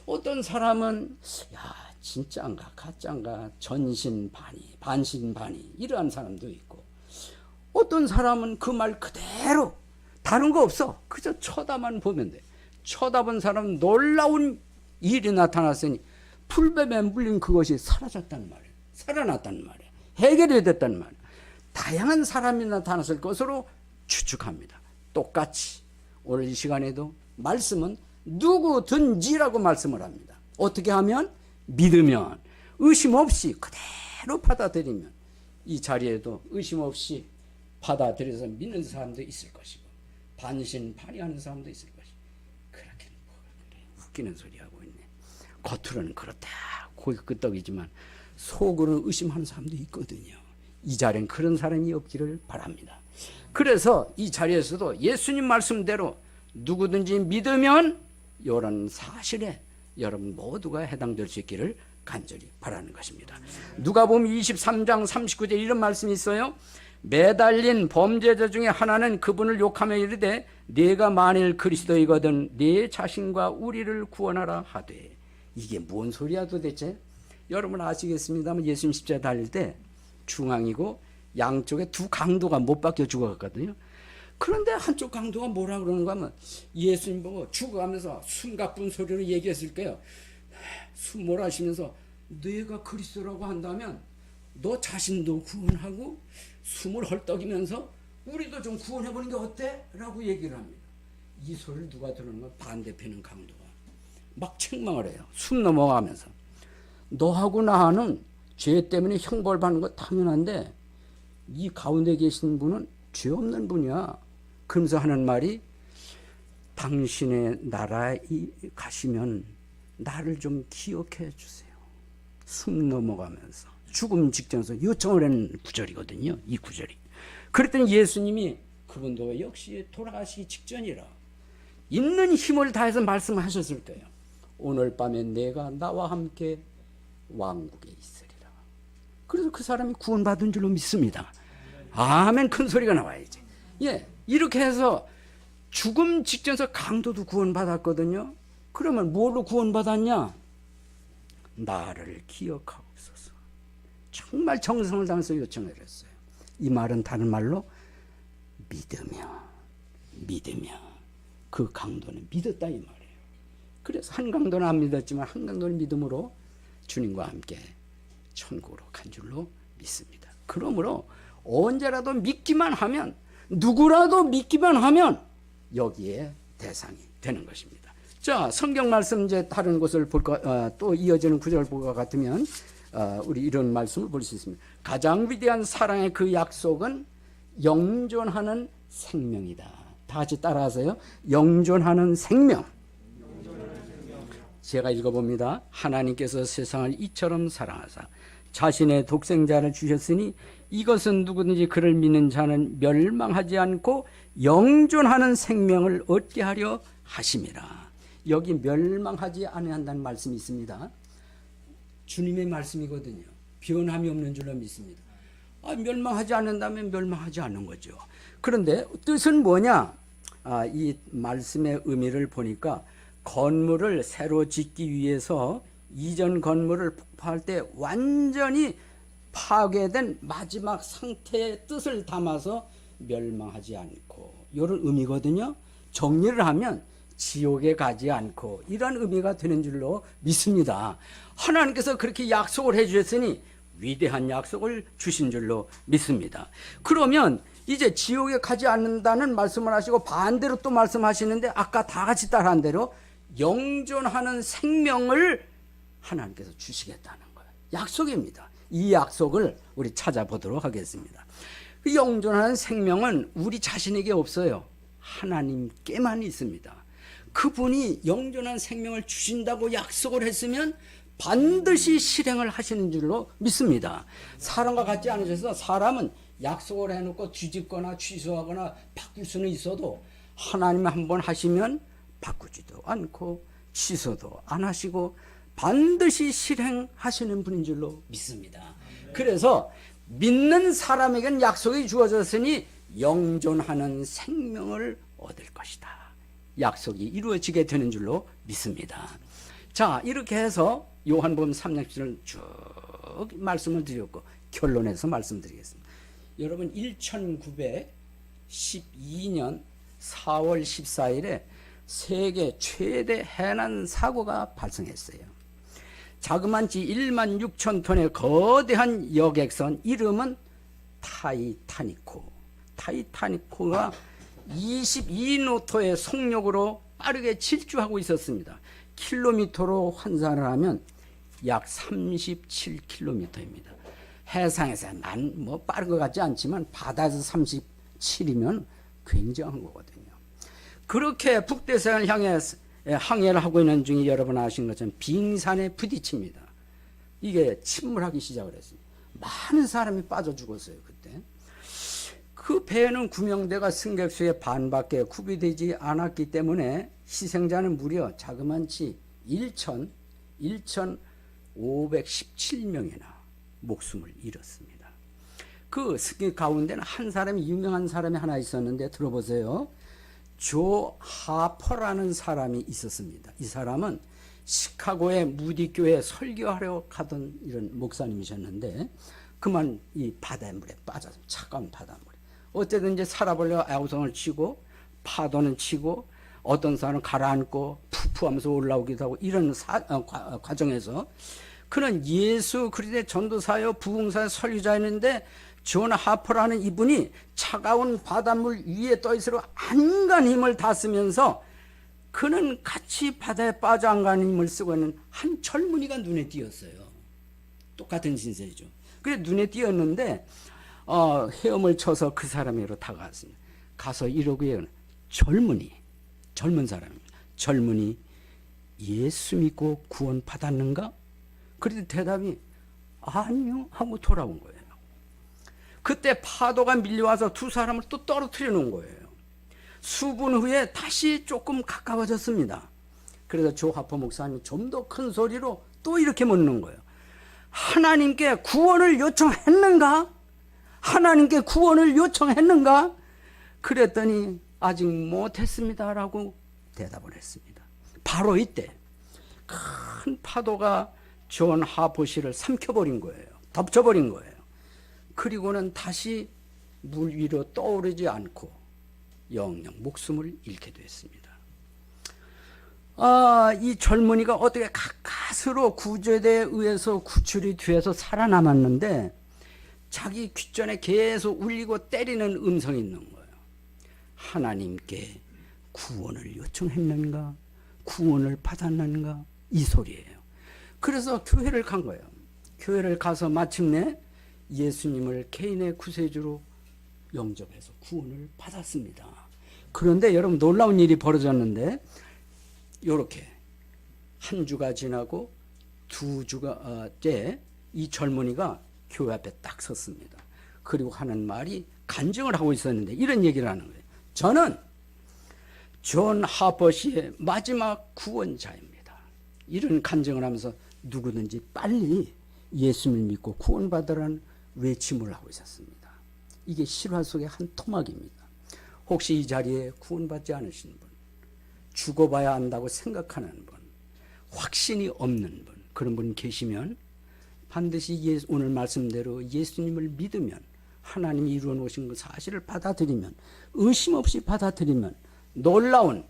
어떤 사람은 야 진짜인가 가짜인가 전신반의 반신반의 이러한 사람도 있고 어떤 사람은 그 말 그대로 다른 거 없어 그저 쳐다만 보면 돼. 쳐다본 사람은 놀라운 일이 나타났으니 풀뱀에 물린 그것이 사라졌단 말이에요. 살아났단 말이에요. 해결이 됐단 말이에요. 다양한 사람이 나타났을 것으로 추측합니다. 똑같이 오늘 이 시간에도 말씀은 누구든지라고 말씀을 합니다. 어떻게 하면? 믿으면 의심 없이 그대로 받아들이면 이 자리에도 의심 없이 받아들여서 믿는 사람도 있을 것이고 반신반의하는 사람도 있을 것이고 그렇게 그래, 웃기는 소리하고 있네. 겉으로는 그렇다 고기 끄떡이지만 속으로는 의심하는 사람도 있거든요. 이 자리엔 그런 사람이 없기를 바랍니다. 그래서 이 자리에서도 예수님 말씀대로 누구든지 믿으면 이런 사실에 여러분 모두가 해당될 수 있기를 간절히 바라는 것입니다. 누가복음 23장 39절 이런 말씀이 있어요. 매달린 범죄자 중에 하나는 그분을 욕하며 이르되 네가 만일 그리스도이거든 네 자신과 우리를 구원하라 하되. 이게 뭔 소리야 도대체? 여러분 아시겠습니다만 예수님 십자가에 달릴 때 중앙이고 양쪽에 두 강도가 못 박혀 죽어갔거든요. 그런데 한쪽 강도가 뭐라 그러는가 하면 예수님 보고 죽어가면서 숨가쁜 소리로 얘기했을 거예요. 숨 몰아쉬면서 네가 그리스도라고 한다면 너 자신도 구원하고 숨을 헐떡이면서 우리도 좀 구원해보는 게 어때? 라고 얘기를 합니다. 이 소리를 누가 들었는가? 반대편은 강도가 막 책망을 해요. 숨 넘어가면서. 너하고 나는 죄 때문에 형벌받는 거 당연한데 이 가운데 계신 분은 죄 없는 분이야. 그러면서 하는 말이 당신의 나라에 가시면 나를 좀 기억해 주세요. 숨 넘어가면서 죽음 직전에서 요청을 하는 구절이거든요. 이 구절이. 그랬더니 예수님이 그분도 역시 돌아가시기 직전이라 있는 힘을 다해서 말씀하셨을 거예요. 오늘 밤에 내가 나와 함께 왕국에 있으리라. 그래서 그 사람이 구원받은 줄로 믿습니다. 아멘. 큰 소리가 나와야지. 예, 이렇게 해서 죽음 직전에서 강도도 구원받았거든요. 그러면 뭘로 구원받았냐? 나를 기억하옵소서. 정말 정성을 다해서 요청을 했어요. 이 말은 다른 말로 믿으며 그 강도는 믿었다 이 말이에요. 그래서 한 강도는 안 믿었지만 한 강도는 믿음으로 주님과 함께 천국으로 간 줄로 믿습니다. 그러므로 언제라도 믿기만 하면, 누구라도 믿기만 하면 여기에 대상이 되는 것입니다. 자, 성경 말씀 이제 다른 곳을 볼까, 또 이어지는 구절을 볼 것 같으면 우리 이런 말씀을 볼 수 있습니다. 가장 위대한 사랑의 그 약속은 영존하는 생명이다. 다 같이 따라하세요. 영존하는 생명. 제가 읽어봅니다. 하나님께서 세상을 이처럼 사랑하사 자신의 독생자를 주셨으니 이것은 누구든지 그를 믿는 자는 멸망하지 않고 영존하는 생명을 얻게 하려 하심이라. 여기 멸망하지 아니한다는 말씀이 있습니다. 주님의 말씀이거든요. 변함이 없는 줄로 믿습니다. 멸망하지 않는다면 멸망하지 않는 거죠. 그런데 뜻은 뭐냐? 이 말씀의 의미를 보니까 건물을 새로 짓기 위해서 이전 건물을 폭파할 때 완전히 파괴된 마지막 상태의 뜻을 담아서 멸망하지 않고, 이런 의미거든요. 정리를 하면 지옥에 가지 않고, 이런 의미가 되는 줄로 믿습니다. 하나님께서 그렇게 약속을 해주셨으니 위대한 약속을 주신 줄로 믿습니다. 그러면 이제 지옥에 가지 않는다는 말씀을 하시고 반대로 또 말씀하시는데, 아까 다 같이 따라한 대로 영존하는 생명을 하나님께서 주시겠다는 거예요. 약속입니다. 이 약속을 우리 찾아보도록 하겠습니다. 그 영존하는 생명은 우리 자신에게 없어요. 하나님께만 있습니다. 그분이 영존한 생명을 주신다고 약속을 했으면 반드시 실행을 하시는 줄로 믿습니다. 사람과 같지 않으셔서 사람은 약속을 해놓고 뒤집거나 취소하거나 바꿀 수는 있어도 하나님이 한번 하시면 바꾸지도 않고 취소도 안 하시고 반드시 실행하시는 분인 줄로 믿습니다. 그래서 믿는 사람에게는 약속이 주어졌으니 영존하는 생명을 얻을 것이다. 약속이 이루어지게 되는 줄로 믿습니다. 자, 이렇게 해서 요한복음 3장을 쭉 말씀을 드렸고 결론해서 말씀드리겠습니다. 여러분 1912년 4월 14일에 세계 최대 해난 사고가 발생했어요. 자그만치 1만 6천 톤의 거대한 여객선, 이름은 타이타니코. 타이타니코가 22노토의 속력으로 빠르게 질주하고 있었습니다. 킬로미터로 환산을 하면 약 37km입니다. 해상에서 뭐 빠른 것 같지 않지만 바다에서 37이면 굉장한 거거든요. 그렇게 북대서양을 향해 항해를 하고 있는 중에 여러분 아시는 것처럼 빙산에 부딪힙니다. 이게 침몰하기 시작을 했습니다. 많은 사람이 빠져 죽었어요. 그때 그 배에는 구명대가 승객 수의 반밖에 구비되지 않았기 때문에 희생자는 무려 자그만치 1,517명이나 목숨을 잃었습니다. 그 승객 가운데는 한 사람이, 유명한 사람이 하나 있었는데 들어보세요. 조 하퍼라는 사람이 있었습니다. 이 사람은 시카고의 무디교회에 설교하러 가던 이런 목사님이셨는데 그만 이 바닷물에 빠져서, 차가운 바닷물에 어쨌든 이제 살아보려고 아우성을 치고 파도는 치고 어떤 사람은 가라앉고 푸푸하면서 올라오기도 하고 이런 과정에서 그는 예수 그리스도의 전도사요 부흥사요 설교자였는데 존 하퍼라는 이분이 차가운 바닷물 위에 떠 있으러 안간 힘을 다 쓰면서 그는 같이 바다에 빠져 안간 힘을 쓰고 있는 한 젊은이가 눈에 띄었어요. 똑같은 신세죠. 그래 눈에 띄었는데 헤엄을 쳐서 그 사람으로 다가갔습니다. 가서 이러고요. 젊은 사람입니다. 젊은이 예수 믿고 구원 받았는가? 그래도 대답이 아니요 하고 돌아온 거예요. 그때 파도가 밀려와서 두 사람을 또 떨어뜨려 놓은 거예요. 수분 후에 다시 조금 가까워졌습니다. 그래서 조 하퍼 목사님이 좀 더 큰 소리로 또 이렇게 묻는 거예요. 하나님께 구원을 요청했는가? 하나님께 구원을 요청했는가? 그랬더니 아직 못했습니다라고 대답을 했습니다. 바로 이때 큰 파도가 존 하퍼 씨를 삼켜버린 거예요. 덮쳐버린 거예요. 그리고는 다시 물 위로 떠오르지 않고 영영 목숨을 잃게 됐습니다. 이 젊은이가 어떻게 가까스로 구조대에 의해서 구출이 돼서 살아남았는데 자기 귓전에 계속 울리고 때리는 음성이 있는 거예요. 하나님께 구원을 요청했는가? 구원을 받았는가? 이 소리예요. 그래서 교회를 간 거예요. 교회를 가서 마침내 예수님을 개인의 구세주로 영접해서 구원을 받았습니다. 그런데 여러분 놀라운 일이 벌어졌는데 이렇게 한 주가 지나고 두 주가 때 이 젊은이가 교회 앞에 딱 섰습니다. 그리고 하는 말이 간증을 하고 있었는데 이런 얘기를 하는 거예요. 저는 존 하퍼 씨의 마지막 구원자입니다. 이런 간증을 하면서 누구든지 빨리 예수를 믿고 구원받으라는 외침을 하고 있었습니다. 이게 실화 속의 한 토막입니다. 혹시 이 자리에 구원받지 않으신 분, 죽어봐야 한다고 생각하는 분, 확신이 없는 분, 그런 분 계시면 반드시 오늘 말씀대로 예수님을 믿으면 하나님이 이루어 놓으신 그 사실을 받아들이면 의심 없이 받아들이면 놀라운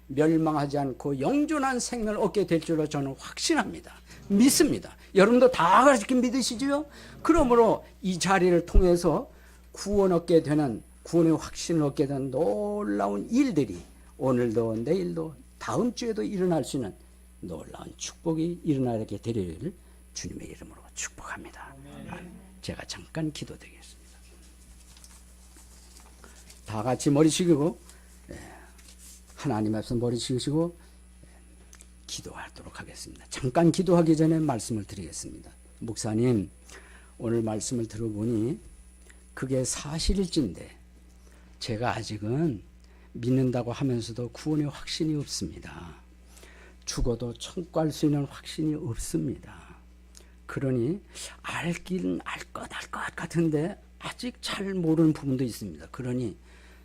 멸망하지 않고 영존한 생명을 얻게 될 줄로 저는 확신합니다. 믿습니다. 여러분도 다 그렇게 믿으시죠? 그러므로 이 자리를 통해서 구원 얻게 되는 구원의 확신을 얻게 되는 놀라운 일들이 오늘도 내일도 다음 주에도 일어날 수 있는 놀라운 축복이 일어나게 되리를 주님의 이름으로 축복합니다. 제가 잠깐 기도드리겠습니다. 다 같이 머리 숙이고 하나님 앞에서 머리 숙이시고 기도하도록 하겠습니다. 잠깐 기도하기 전에 말씀을 드리겠습니다. 목사님, 오늘 말씀을 들어보니 그게 사실일진데 제가 아직은 믿는다고 하면서도 구원의 확신이 없습니다. 죽어도 천국 갈 수 있는 확신이 없습니다. 그러니 알긴 알 것 같은데 아직 잘 모르는 부분도 있습니다. 그러니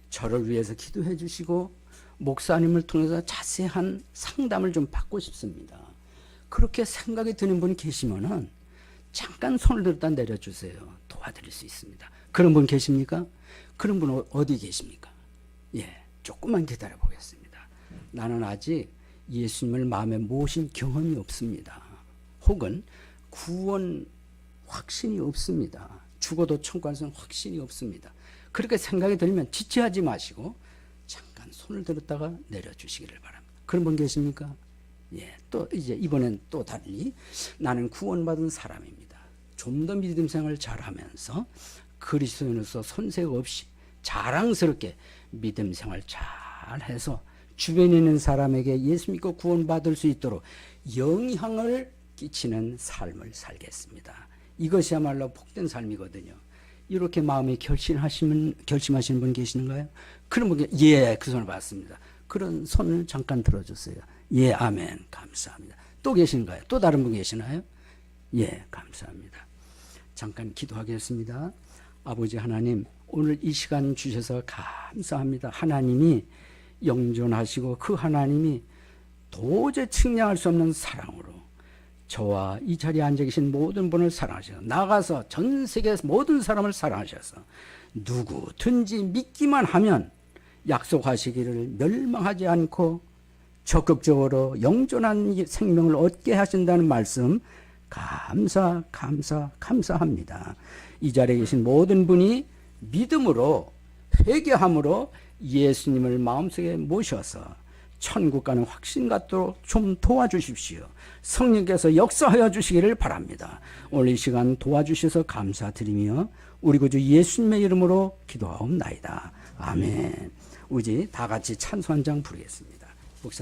저를 위해서 기도해 주시고 목사님을 통해서 자세한 상담을 좀 받고 싶습니다. 그렇게 생각이 드는 분 계시면은 잠깐 손을 들었다 내려주세요. 도와드릴 수 있습니다. 그런 분 계십니까? 그런 분 어디 계십니까? 조금만 기다려 보겠습니다. 나는 아직 예수님을 마음에 모신 경험이 없습니다. 혹은 구원 확신이 없습니다. 죽어도 천국 갈 수 있는 확신이 없습니다. 그렇게 생각이 들면 지체하지 마시고 잠깐 손을 들었다가 내려주시기를 바랍니다. 그런 분 계십니까? 또 이제 이번엔 또 달리 나는 구원받은 사람입니다. 좀 더 믿음 생활을 잘하면서 그리스도인으로서 손색 없이 자랑스럽게 믿음 생활 잘해서 주변에 있는 사람에게 예수 믿고 구원받을 수 있도록 영향을 끼치는 삶을 살겠습니다. 이것이야말로 복된 삶이거든요. 이렇게 마음에 결심하시는 분 계시는가요? 그런 분, 그 손을 봤습니다. 그런 손을 잠깐 들어주세요. 아멘. 감사합니다. 또 계신가요? 또 다른 분 계시나요? 감사합니다. 잠깐 기도하겠습니다. 아버지 하나님, 오늘 이 시간 주셔서 감사합니다. 하나님이 영존하시고 그 하나님이 도저히 측량할 수 없는 사랑으로 저와 이 자리에 앉아 계신 모든 분을 사랑하셔서 나가서 전 세계 모든 사람을 사랑하셔서 누구든지 믿기만 하면 약속하시기를 멸망하지 않고 적극적으로 영존한 생명을 얻게 하신다는 말씀 감사합니다. 이 자리에 계신 모든 분이 믿음으로 회개함으로 예수님을 마음속에 모셔서 천국 가는 확신 갖도록 좀 도와주십시오. 성령께서 역사하여 주시기를 바랍니다. 오늘 이 시간 도와주셔서 감사드리며 우리 구주 예수님의 이름으로 기도하옵나이다. 아멘. 우리 다 같이 찬송 한 장 부르겠습니다.